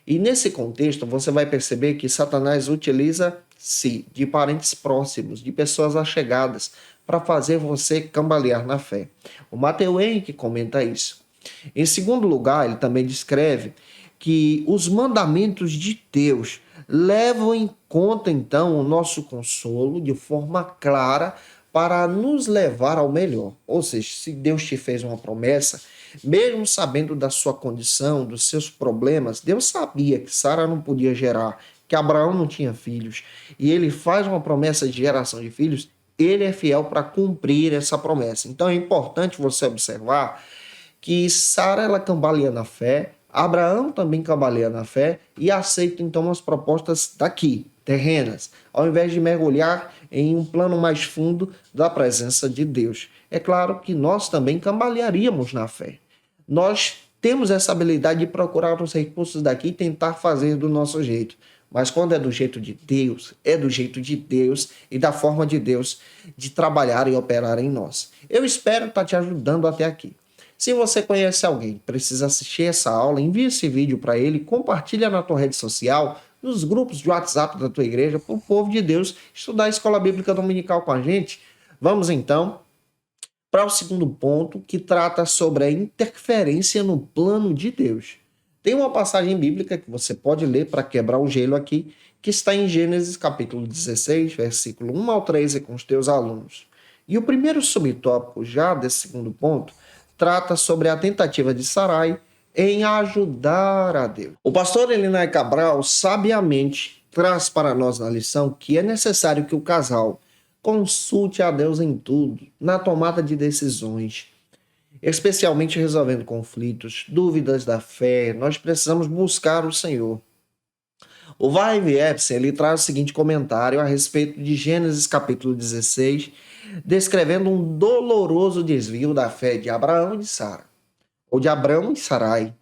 E nesse contexto, você vai perceber que Satanás utiliza-se de parentes próximos, de pessoas allegadas, para fazer você cambalear na fé. O Matthew Henrique comenta isso. Em segundo lugar, ele também descreve que os mandamentos de Deus levam em conta, então, o nosso consolo de forma clara para nos levar ao melhor. Ou seja, se Deus te fez uma promessa, Mesmo sabendo da sua condição, dos seus problemas, Deus sabia que Sara não podia gerar, que Abraão não tinha filhos, e ele faz uma promessa de geração de filhos, ele é fiel para cumprir essa promessa. Então é importante você observar que Sara ela cambaleia na fé, Abraão também cambaleia na fé e aceita então as propostas daqui, terrenas, ao invés de mergulhar em um plano mais fundo da presença de Deus. É claro que nós também cambalearíamos na fé. Nós temos essa habilidade de procurar os recursos daqui e tentar fazer do nosso jeito. Mas quando é do jeito de Deus, é do jeito de Deus e da forma de Deus de trabalhar e operar em nós. Eu espero estar te ajudando até aqui. Se você conhece alguém que precisa assistir essa aula, envie esse vídeo para ele, compartilha na tua rede social, nos grupos de WhatsApp da tua igreja, para o povo de Deus estudar a Escola Bíblica Dominical com a gente. Vamos então para o segundo ponto, que trata sobre a interferência no plano de Deus. Tem uma passagem bíblica que você pode ler para quebrar o gelo aqui, que está em Gênesis capítulo 16, versículo 1 ao 13 com os teus alunos. E o primeiro subtópico já desse segundo ponto trata sobre a tentativa de Sarai em ajudar a Deus. O pastor Elinay Cabral sabiamente traz para nós na lição que é necessário que o casal consulte a Deus em tudo, na tomada de decisões, especialmente resolvendo conflitos, dúvidas da fé. Nós precisamos buscar o Senhor. O Vai Epson, ele traz o seguinte comentário a respeito de Gênesis capítulo 16, descrevendo um doloroso desvio da fé de Abraão e de Sara, ou de Abraão e Sarai.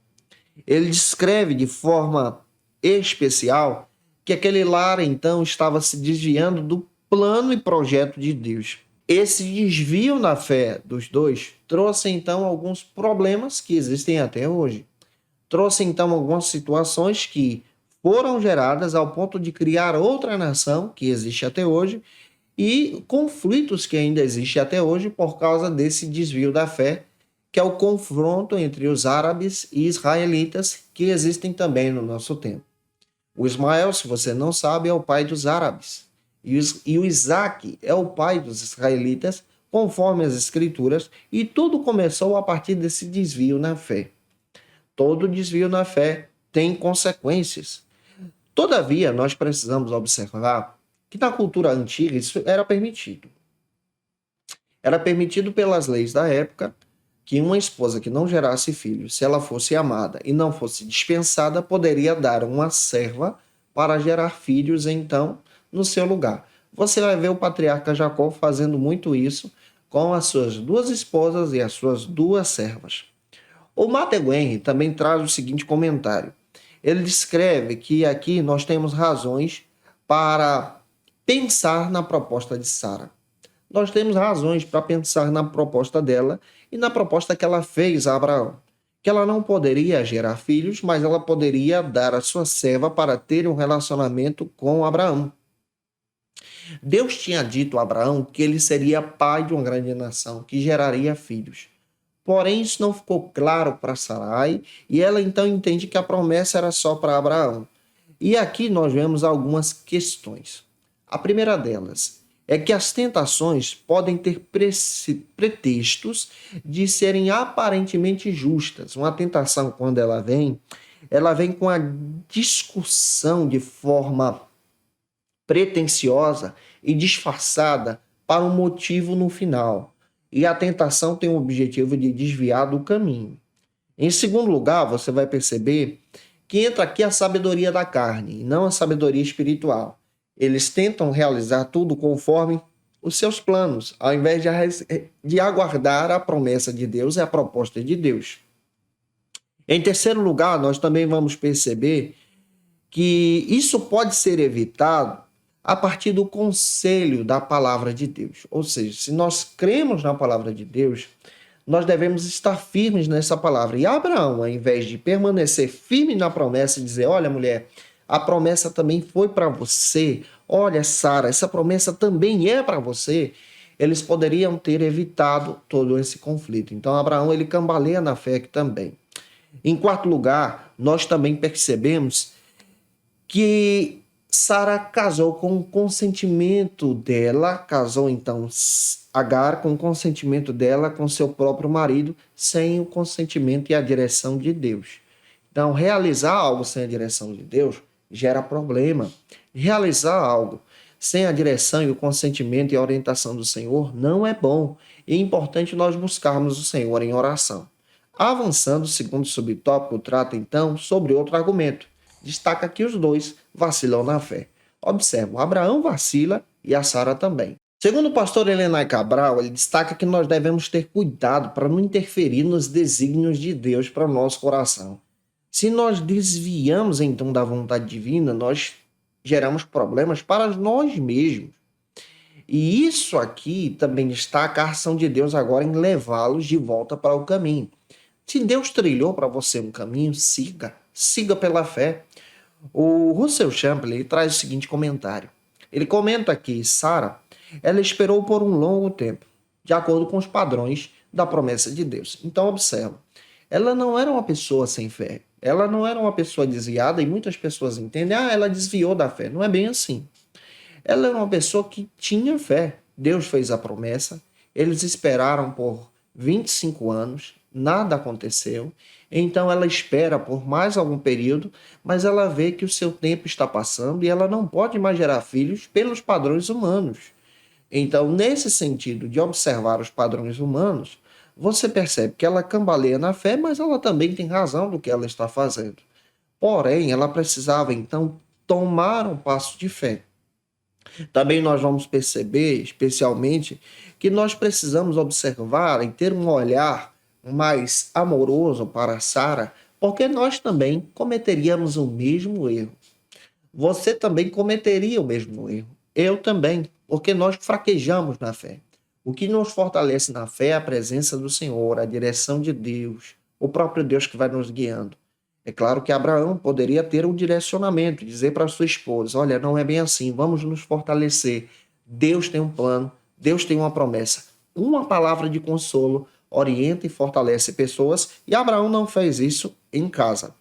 Ele descreve de forma especial que aquele lar então estava se desviando do plano e projeto de Deus. Esse desvio na fé dos dois trouxe então alguns problemas que existem até hoje. Trouxe então algumas situações que foram geradas ao ponto de criar outra nação que existe até hoje e conflitos que ainda existem até hoje por causa desse desvio da fé, que é o confronto entre os árabes e israelitas que existem também no nosso tempo. O Ismael, se você não sabe, é o pai dos árabes. E o Isaac é o pai dos israelitas, conforme as escrituras, e tudo começou a partir desse desvio na fé. Todo desvio na fé tem consequências. Todavia, nós precisamos observar que na cultura antiga isso era permitido. Era permitido pelas leis da época que uma esposa que não gerasse filhos, se ela fosse amada e não fosse dispensada, poderia dar uma serva para gerar filhos, então, no seu lugar. Você vai ver o patriarca Jacó fazendo muito isso com as suas duas esposas e as suas duas servas. O Matthew Henry também traz o seguinte comentário. Ele descreve que aqui nós temos razões para pensar na proposta de Sara. Nós temos razões para pensar na proposta dela e na proposta que ela fez a Abraão. Que ela não poderia gerar filhos, mas ela poderia dar a sua serva para ter um relacionamento com Abraão. Deus tinha dito a Abraão que ele seria pai de uma grande nação, que geraria filhos. Porém, isso não ficou claro para Sarai, e ela então entende que a promessa era só para Abraão. E aqui nós vemos algumas questões. A primeira delas é que as tentações podem ter pretextos de serem aparentemente justas. Uma tentação, quando ela vem com a discussão de forma pretensiosa e disfarçada para um motivo no final. E a tentação tem o objetivo de desviar do caminho. Em segundo lugar, você vai perceber que entra aqui a sabedoria da carne e não a sabedoria espiritual. Eles tentam realizar tudo conforme os seus planos, ao invés de aguardar a promessa de Deus e a proposta de Deus. Em terceiro lugar, nós também vamos perceber que isso pode ser evitado a partir do conselho da palavra de Deus. Ou seja, se nós cremos na palavra de Deus, nós devemos estar firmes nessa palavra. E Abraão, ao invés de permanecer firme na promessa e dizer, olha, mulher, a promessa também foi para você. Olha, Sara, essa promessa também é para você. Eles poderiam ter evitado todo esse conflito. Então, Abraão, ele cambaleia na fé aqui também. Em quarto lugar, nós também percebemos que Sara casou com o consentimento dela, casou então Agar com o consentimento dela com seu próprio marido, sem o consentimento e a direção de Deus. Então, realizar algo sem a direção de Deus gera problema. Realizar algo sem a direção e o consentimento e a orientação do Senhor não é bom. E é importante nós buscarmos o Senhor em oração. Avançando, o segundo subtópico trata então sobre outro argumento. Destaca que os dois vacilam na fé. Observa, Abraão vacila e a Sara também. Segundo o pastor Elenay Cabral, ele destaca que nós devemos ter cuidado para não interferir nos desígnios de Deus para o nosso coração. Se nós desviamos então da vontade divina, nós geramos problemas para nós mesmos. E isso aqui também destaca a ação de Deus agora em levá-los de volta para o caminho. Se Deus trilhou para você um caminho, siga pela fé. O Russell Champlin traz o seguinte comentário. Ele comenta que Sara, ela esperou por um longo tempo, de acordo com os padrões da promessa de Deus. Então, observa, ela não era uma pessoa sem fé, ela não era uma pessoa desviada, e muitas pessoas entendem, ela desviou da fé. Não é bem assim. Ela era uma pessoa que tinha fé. Deus fez a promessa, eles esperaram por 25 anos, nada aconteceu, então ela espera por mais algum período, mas ela vê que o seu tempo está passando e ela não pode mais gerar filhos pelos padrões humanos. Então, nesse sentido de observar os padrões humanos, você percebe que ela cambaleia na fé, mas ela também tem razão do que ela está fazendo. Porém, ela precisava então tomar um passo de fé. Também nós vamos perceber, especialmente, que nós precisamos observar e ter um olhar mais amoroso para Sara, porque nós também cometeríamos o mesmo erro. Você também cometeria o mesmo erro. Eu também, porque nós fraquejamos na fé. O que nos fortalece na fé é a presença do Senhor, a direção de Deus, o próprio Deus que vai nos guiando. É claro que Abraão poderia ter um direcionamento, dizer para sua esposa, olha, não é bem assim, vamos nos fortalecer. Deus tem um plano, Deus tem uma promessa. Uma palavra de consolo orienta e fortalece pessoas, e Abraão não fez isso em casa.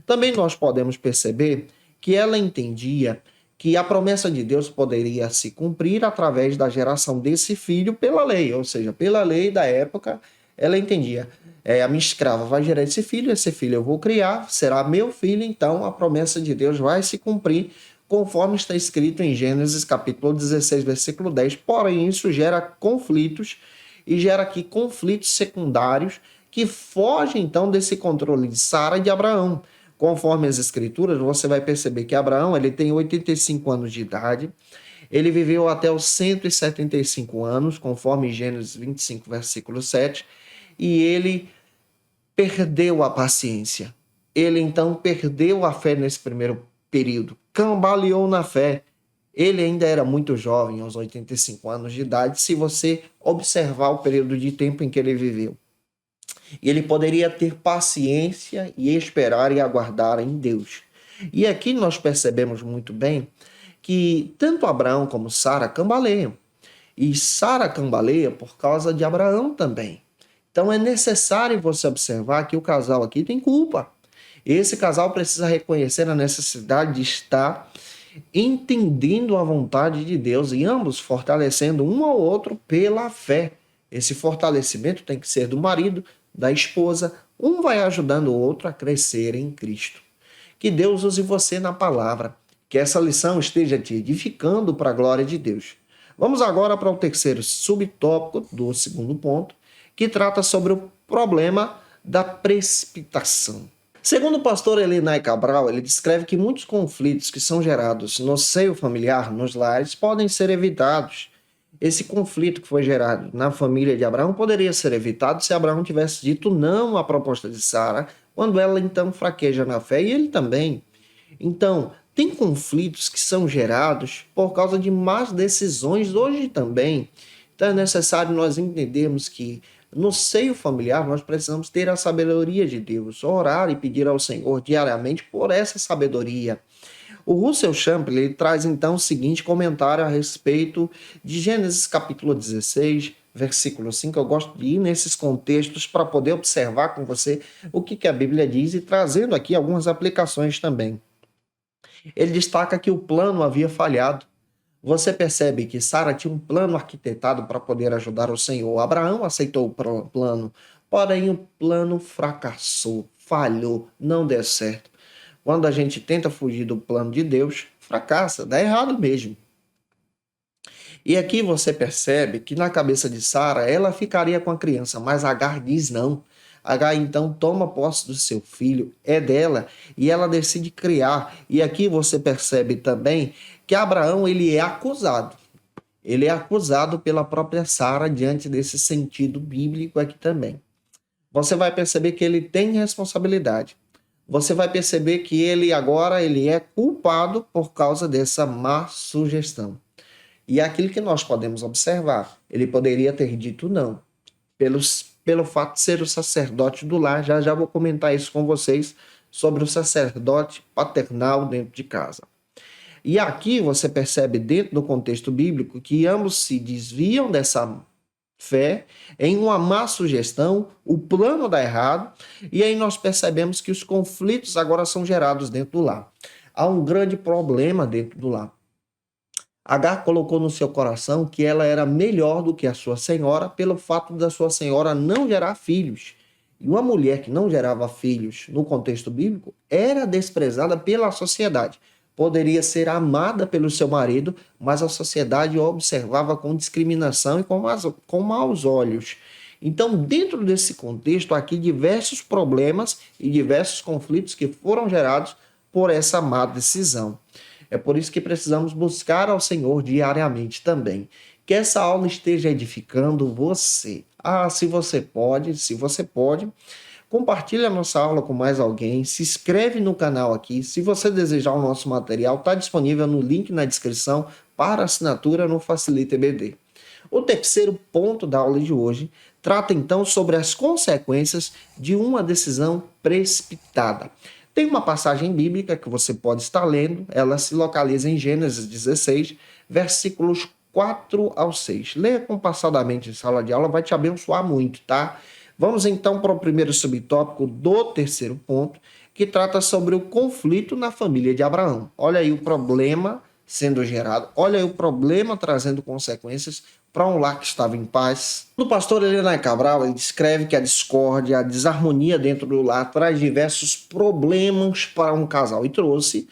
Também nós podemos perceber que ela entendia que a promessa de Deus poderia se cumprir através da geração desse filho pela lei, ou seja, pela lei da época, ela entendia, a minha escrava vai gerar esse filho eu vou criar, será meu filho, então a promessa de Deus vai se cumprir, conforme está escrito em Gênesis capítulo 16, versículo 10, porém isso gera conflitos, e gera aqui conflitos secundários, que fogem então desse controle de Sara e de Abraão. Conforme as escrituras, você vai perceber que Abraão ele tem 85 anos de idade, ele viveu até os 175 anos, conforme Gênesis 25, versículo 7, e ele perdeu a paciência. Ele então perdeu a fé nesse primeiro período, cambaleou na fé. Ele ainda era muito jovem, aos 85 anos de idade, se você observar o período de tempo em que ele viveu. E ele poderia ter paciência e esperar e aguardar em Deus. E aqui nós percebemos muito bem que tanto Abraão como Sara cambaleiam. E Sara cambaleia por causa de Abraão também. Então é necessário você observar que o casal aqui tem culpa. Esse casal precisa reconhecer a necessidade de estar entendendo a vontade de Deus e ambos fortalecendo um ao outro pela fé. Esse fortalecimento tem que ser do marido, da esposa, um vai ajudando o outro a crescer em Cristo. Que Deus use você na palavra, que essa lição esteja te edificando para a glória de Deus. Vamos agora para o terceiro subtópico do segundo ponto, que trata sobre o problema da precipitação. Segundo o pastor Elenay Cabral, ele descreve que muitos conflitos que são gerados no seio familiar, nos lares, podem ser evitados. Esse conflito que foi gerado na família de Abraão poderia ser evitado se Abraão tivesse dito não à proposta de Sara, quando ela então fraqueja na fé, e ele também. Então, tem conflitos que são gerados por causa de más decisões hoje também. Então é necessário nós entendermos que no seio familiar, nós precisamos ter a sabedoria de Deus, orar e pedir ao Senhor diariamente por essa sabedoria. O Russell Champlin ele traz então o seguinte comentário a respeito de Gênesis capítulo 16, versículo 5. Eu gosto de ir nesses contextos para poder observar com você o que a Bíblia diz e trazendo aqui algumas aplicações também. Ele destaca que o plano havia falhado. Você percebe que Sara tinha um plano arquitetado para poder ajudar o Senhor. Abraão aceitou o plano, porém o plano fracassou, falhou, não deu certo. Quando a gente tenta fugir do plano de Deus, fracassa, dá errado mesmo. E aqui você percebe que na cabeça de Sara ela ficaria com a criança, mas Agar diz não. Agar então toma posse do seu filho, é dela, e ela decide criar. E aqui você percebe também que Abraão ele é acusado. Ele é acusado pela própria Sara diante desse sentido bíblico aqui também. Você vai perceber que ele tem responsabilidade. Você vai perceber que ele agora ele é culpado por causa dessa má sugestão. E é aquilo que nós podemos observar, ele poderia ter dito não, pelo fato de ser o sacerdote do lar. Já vou comentar isso com vocês sobre o sacerdote paternal dentro de casa. E aqui você percebe dentro do contexto bíblico que ambos se desviam dessa fé em uma má sugestão, o plano dá errado, e aí nós percebemos que os conflitos agora são gerados dentro do lar. Há um grande problema dentro do lar. Agar colocou no seu coração que ela era melhor do que a sua senhora pelo fato da sua senhora não gerar filhos. E uma mulher que não gerava filhos no contexto bíblico era desprezada pela sociedade. Poderia ser amada pelo seu marido, mas a sociedade a observava com discriminação e com maus olhos. Então, dentro desse contexto, aqui diversos problemas e diversos conflitos que foram gerados por essa má decisão. É por isso que precisamos buscar ao Senhor diariamente também. Que essa aula esteja edificando você. Se você pode, compartilhe a nossa aula com mais alguém, se inscreve no canal aqui. Se você desejar o nosso material, está disponível no link na descrição para assinatura no Facilita EBD. O terceiro ponto da aula de hoje trata então sobre as consequências de uma decisão precipitada. Tem uma passagem bíblica que você pode estar lendo, ela se localiza em Gênesis 16, versículos 4 ao 6. Leia compassadamente em sala de aula, vai te abençoar muito, tá? Vamos então para o primeiro subtópico do terceiro ponto, que trata sobre o conflito na família de Abraão. Olha aí o problema sendo gerado, olha aí o problema trazendo consequências para um lar que estava em paz. O pastor Elenay Cabral ele descreve que a discórdia, a desarmonia dentro do lar traz diversos problemas para um casal e trouxe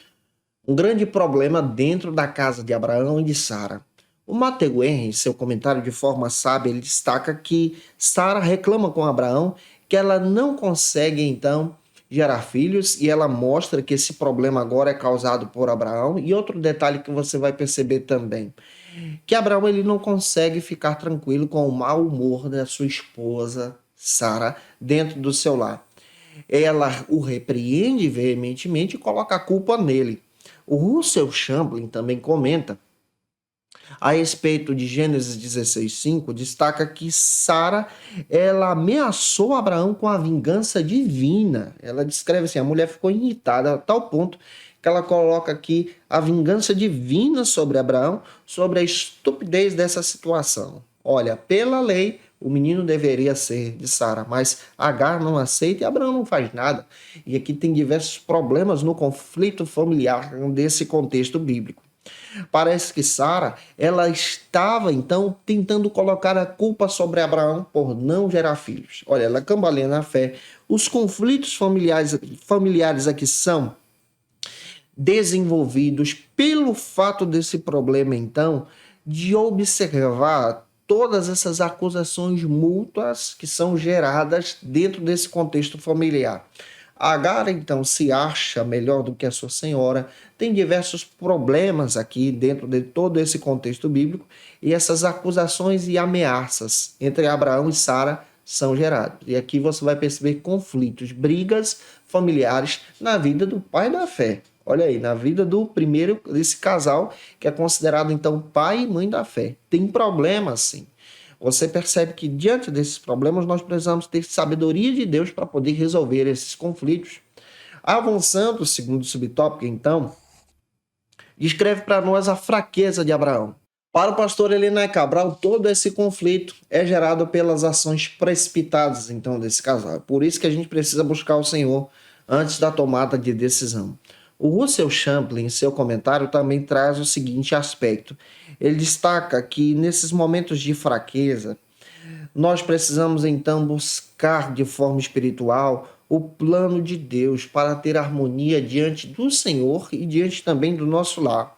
um grande problema dentro da casa de Abraão e de Sara. O Matthew Henry, em seu comentário de forma sábia, ele destaca que Sara reclama com Abraão que ela não consegue então gerar filhos e ela mostra que esse problema agora é causado por Abraão. E outro detalhe que você vai perceber também, que Abraão ele não consegue ficar tranquilo com o mau humor da sua esposa Sara dentro do seu lar. Ela o repreende veementemente e coloca a culpa nele. O Russell Champlin também comenta a respeito de Gênesis 16:5, destaca que Sara ela ameaçou Abraão com a vingança divina. Ela descreve assim, a mulher ficou irritada a tal ponto que ela coloca aqui a vingança divina sobre Abraão, sobre a estupidez dessa situação. Olha, pela lei, o menino deveria ser de Sara, mas Agar não aceita e Abraão não faz nada. E aqui tem diversos problemas no conflito familiar desse contexto bíblico. Parece que Sara, ela estava então tentando colocar a culpa sobre Abraão por não gerar filhos. Olha, ela cambaleia na fé. Os conflitos familiares aqui são desenvolvidos pelo fato desse problema, então, de observar todas essas acusações mútuas que são geradas dentro desse contexto familiar. Agar, então, se acha melhor do que a sua senhora, tem diversos problemas aqui dentro de todo esse contexto bíblico, e essas acusações e ameaças entre Abraão e Sara são gerados. E aqui você vai perceber conflitos, brigas familiares na vida do pai da fé. Olha aí, na vida do primeiro desse casal, que é considerado então pai e mãe da fé. Tem problemas, sim. Você percebe que diante desses problemas nós precisamos ter sabedoria de Deus para poder resolver esses conflitos. Avançando, o segundo subtópico, então, descreve para nós a fraqueza de Abraão. Para o pastor Elenay Cabral, todo esse conflito é gerado pelas ações precipitadas, então, desse casal. Por isso que a gente precisa buscar o Senhor antes da tomada de decisão. O Russell Champlin, em seu comentário, também traz o seguinte aspecto. Ele destaca que nesses momentos de fraqueza, nós precisamos então buscar de forma espiritual o plano de Deus para ter harmonia diante do Senhor e diante também do nosso lar.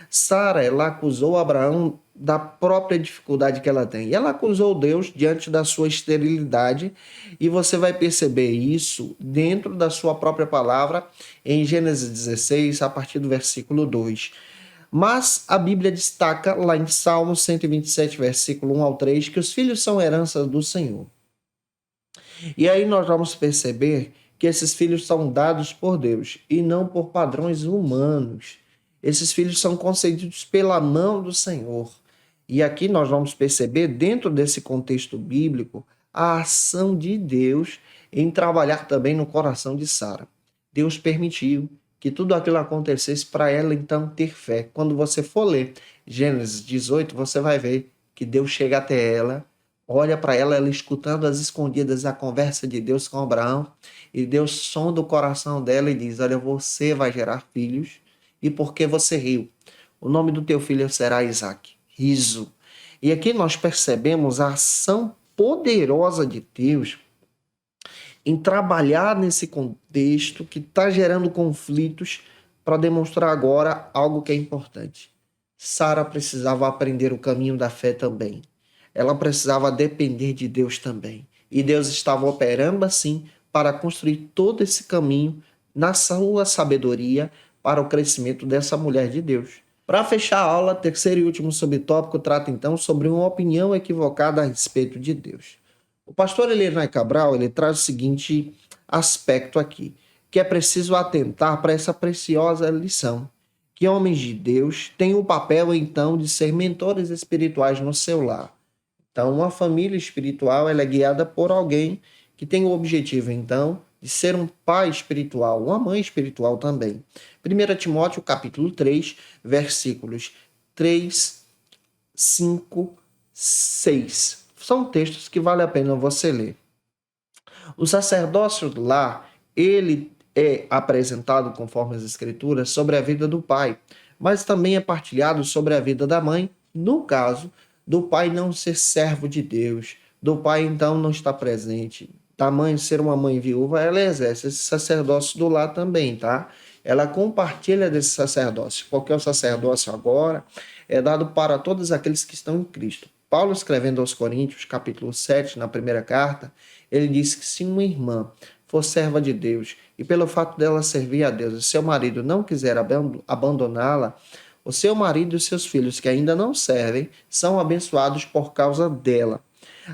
Sara, ela acusou Abraão da própria dificuldade que ela tem. E ela acusou Deus diante da sua esterilidade, e você vai perceber isso dentro da sua própria palavra em Gênesis 16, a partir do versículo 2. Mas a Bíblia destaca lá em Salmo 127, versículo 1 ao 3, que os filhos são herança do Senhor. E aí nós vamos perceber que esses filhos são dados por Deus e não por padrões humanos. Esses filhos são concedidos pela mão do Senhor. E aqui nós vamos perceber, dentro desse contexto bíblico, a ação de Deus em trabalhar também no coração de Sara. Deus permitiu que tudo aquilo acontecesse para ela então ter fé. Quando você for ler Gênesis 18, você vai ver que Deus chega até ela, olha para ela, ela escutando às escondidas a conversa de Deus com Abraão, e Deus sonda o coração dela e diz: olha, você vai gerar filhos, e porque você riu, o nome do teu filho será Isaque. Riso. E aqui nós percebemos a ação poderosa de Deus em trabalhar nesse contexto que está gerando conflitos, para demonstrar agora algo que é importante. Sara precisava aprender o caminho da fé também. Ela precisava depender de Deus também. E Deus estava operando assim para construir todo esse caminho na sua sabedoria para o crescimento dessa mulher de Deus. Para fechar a aula, terceiro e último subtópico trata então sobre uma opinião equivocada a respeito de Deus. O pastor Eliernay Cabral, ele traz o seguinte aspecto aqui, que é preciso atentar para essa preciosa lição, que homens de Deus têm o papel então de ser mentores espirituais no seu lar. Então, uma família espiritual, ela é guiada por alguém que tem o objetivo então de ser um pai espiritual, uma mãe espiritual também. 1 Timóteo capítulo 3, versículos 3, 5, 6. São textos que vale a pena você ler. O sacerdócio do lar, ele é apresentado, conforme as escrituras, sobre a vida do pai, mas também é partilhado sobre a vida da mãe, no caso do pai não ser servo de Deus, do pai então não estar presente, da mãe ser uma mãe viúva, ela exerce esse sacerdócio do lar também, tá? Ela compartilha desse sacerdócio, porque o sacerdócio agora é dado para todos aqueles que estão em Cristo. Paulo, escrevendo aos Coríntios, capítulo 7, na primeira carta, ele diz que se uma irmã for serva de Deus e pelo fato dela servir a Deus e seu marido não quiser abandoná-la, o seu marido e os seus filhos que ainda não servem são abençoados por causa dela.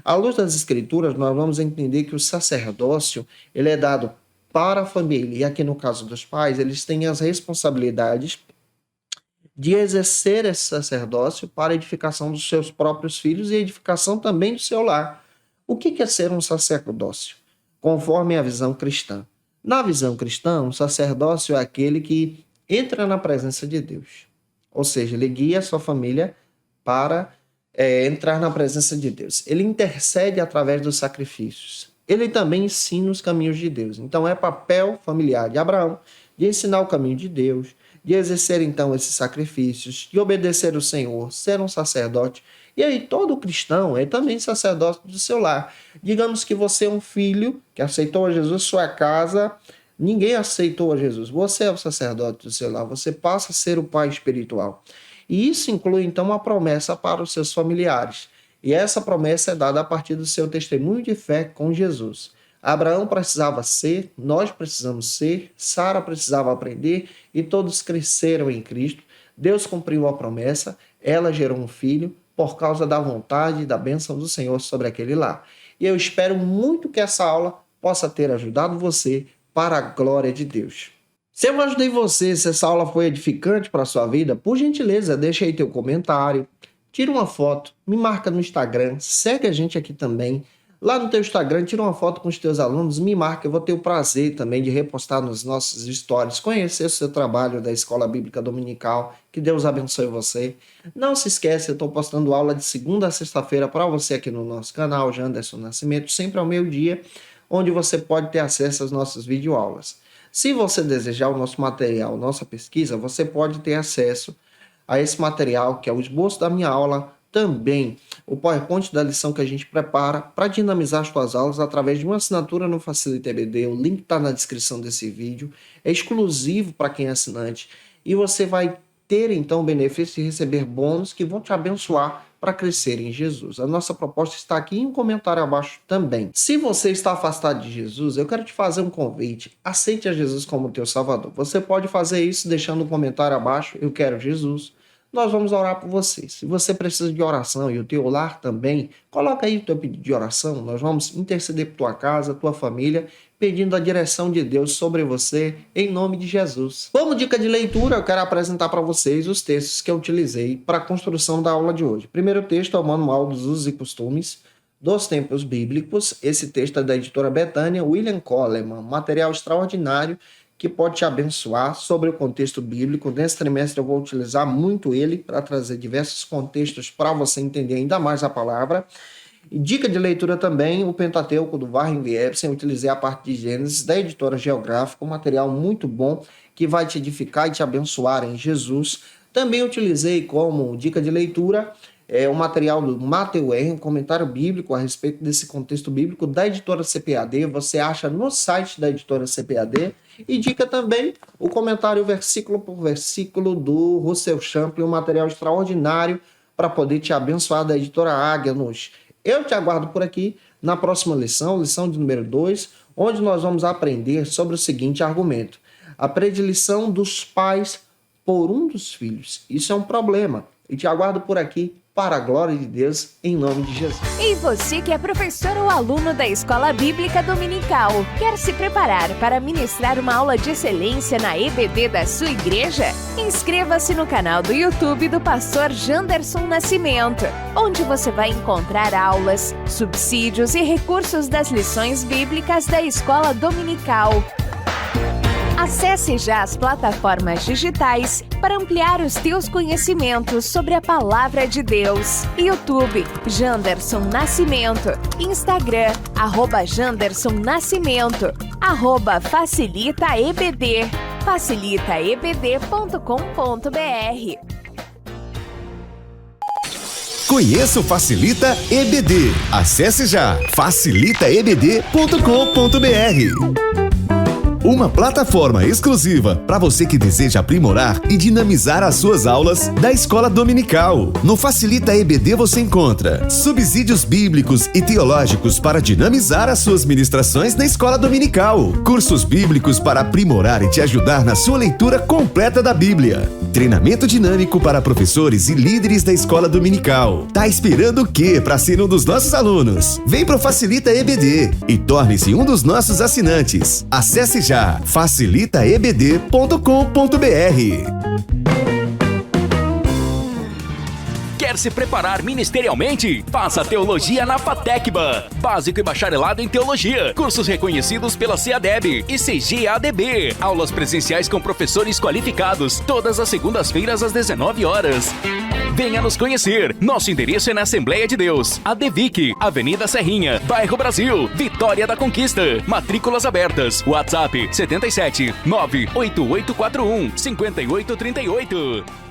À luz das escrituras, nós vamos entender que o sacerdócio ele é dado para a família, e aqui no caso dos pais, eles têm as responsabilidades de exercer esse sacerdócio para a edificação dos seus próprios filhos e edificação também do seu lar. O que é ser um sacerdócio? Conforme a visão cristã. Na visão cristã, um sacerdócio é aquele que entra na presença de Deus. Ou seja, ele guia a sua família para entrar na presença de Deus. Ele intercede através dos sacrifícios. Ele também ensina os caminhos de Deus. Então é papel familiar de Abraão de ensinar o caminho de Deus, de exercer então esses sacrifícios, de obedecer o Senhor, ser um sacerdote. E aí todo cristão é também sacerdote do seu lar. Digamos que você é um filho que aceitou a Jesus, sua casa, ninguém aceitou a Jesus. Você é o sacerdote do seu lar, você passa a ser o pai espiritual. E isso inclui, então, uma promessa para os seus familiares. E essa promessa é dada a partir do seu testemunho de fé com Jesus. Abraão precisava ser, nós precisamos ser, Sara precisava aprender e todos cresceram em Cristo. Deus cumpriu a promessa, ela gerou um filho por causa da vontade e da bênção do Senhor sobre aquele lar. E eu espero muito que essa aula possa ter ajudado você para a glória de Deus. Se eu ajudei você, se essa aula foi edificante para a sua vida, por gentileza, deixa aí teu comentário, tira uma foto, me marca no Instagram, segue a gente aqui também. Lá no teu Instagram, tira uma foto com os teus alunos, me marca, eu vou ter o prazer também de repostar nos nossos stories, conhecer o seu trabalho da Escola Bíblica Dominical, que Deus abençoe você. Não se esquece, eu estou postando aula de segunda a sexta-feira para você aqui no nosso canal, Janderson Nascimento, sempre ao meio-dia, onde você pode ter acesso às nossas videoaulas. Se você desejar o nosso material, nossa pesquisa, você pode ter acesso a esse material, que é o esboço da minha aula, também o PowerPoint da lição que a gente prepara para dinamizar as suas aulas através de uma assinatura no Facilita EBD. O link está na descrição desse vídeo, é exclusivo para quem é assinante e você vai ter então o benefício de receber bônus que vão te abençoar para crescer em Jesus. A nossa proposta está aqui em um comentário abaixo também. Se você está afastado de Jesus, eu quero te fazer um convite. Aceite a Jesus como teu Salvador. Você pode fazer isso deixando um comentário abaixo, eu quero Jesus. Nós vamos orar por você. Se você precisa de oração e o teu lar também, coloca aí o teu pedido de oração. Nós vamos interceder por tua casa, tua família, pedindo a direção de Deus sobre você, em nome de Jesus. Como dica de leitura, eu quero apresentar para vocês os textos que eu utilizei para a construção da aula de hoje. O primeiro texto é o Manual dos Usos e Costumes dos Tempos Bíblicos. Esse texto é da editora Betânia, William Coleman, material extraordinário que pode te abençoar sobre o contexto bíblico. Nesse trimestre eu vou utilizar muito ele para trazer diversos contextos para você entender ainda mais a palavra. E dica de leitura também, o Pentateuco do Warren Wiersbe. Eu utilizei a parte de Gênesis da editora Geográfica, um material muito bom que vai te edificar e te abençoar em Jesus. Também utilizei como dica de leitura o material do Matthew Henry, um comentário bíblico a respeito desse contexto bíblico da editora CPAD. Você acha no site da editora CPAD. E dica também o comentário versículo por versículo do Russell Champlin, um material extraordinário para poder te abençoar da editora Áganos. Eu te aguardo por aqui na próxima lição, lição de número 2, onde nós vamos aprender sobre o seguinte argumento: a predileção dos pais por um dos filhos. Isso é um problema. E te aguardo por aqui para a glória de Deus, em nome de Jesus. E você que é professor ou aluno da Escola Bíblica Dominical, quer se preparar para ministrar uma aula de excelência na EBD da sua igreja? Inscreva-se no canal do YouTube do pastor Janderson Nascimento, onde você vai encontrar aulas, subsídios e recursos das lições bíblicas da Escola Dominical. Acesse já as plataformas digitais para ampliar os teus conhecimentos sobre a Palavra de Deus. YouTube, Janderson Nascimento. Instagram, @Janderson Nascimento. @FacilitaEBD. facilitaebd.com.br. Conheça o Facilita EBD. Acesse já facilitaebd.com.br. Uma plataforma exclusiva para você que deseja aprimorar e dinamizar as suas aulas da Escola Dominical. No Facilita EBD você encontra subsídios bíblicos e teológicos para dinamizar as suas ministrações na Escola Dominical, cursos bíblicos para aprimorar e te ajudar na sua leitura completa da Bíblia, treinamento dinâmico para professores e líderes da Escola Dominical. Tá esperando o quê para ser um dos nossos alunos? Vem pro Facilita EBD e torne-se um dos nossos assinantes. Acesse já facilitaebd.com.br. Quer se preparar ministerialmente? Faça Teologia na FATECBA. Básico e bacharelado em Teologia. Cursos reconhecidos pela CEADEB e CGADB. Aulas presenciais com professores qualificados. Todas as segundas-feiras às 19 horas. Venha nos conhecer. Nosso endereço é na Assembleia de Deus, ADVIC, Avenida Serrinha, Bairro Brasil, Vitória da Conquista. Matrículas abertas. WhatsApp 77 98841 5838.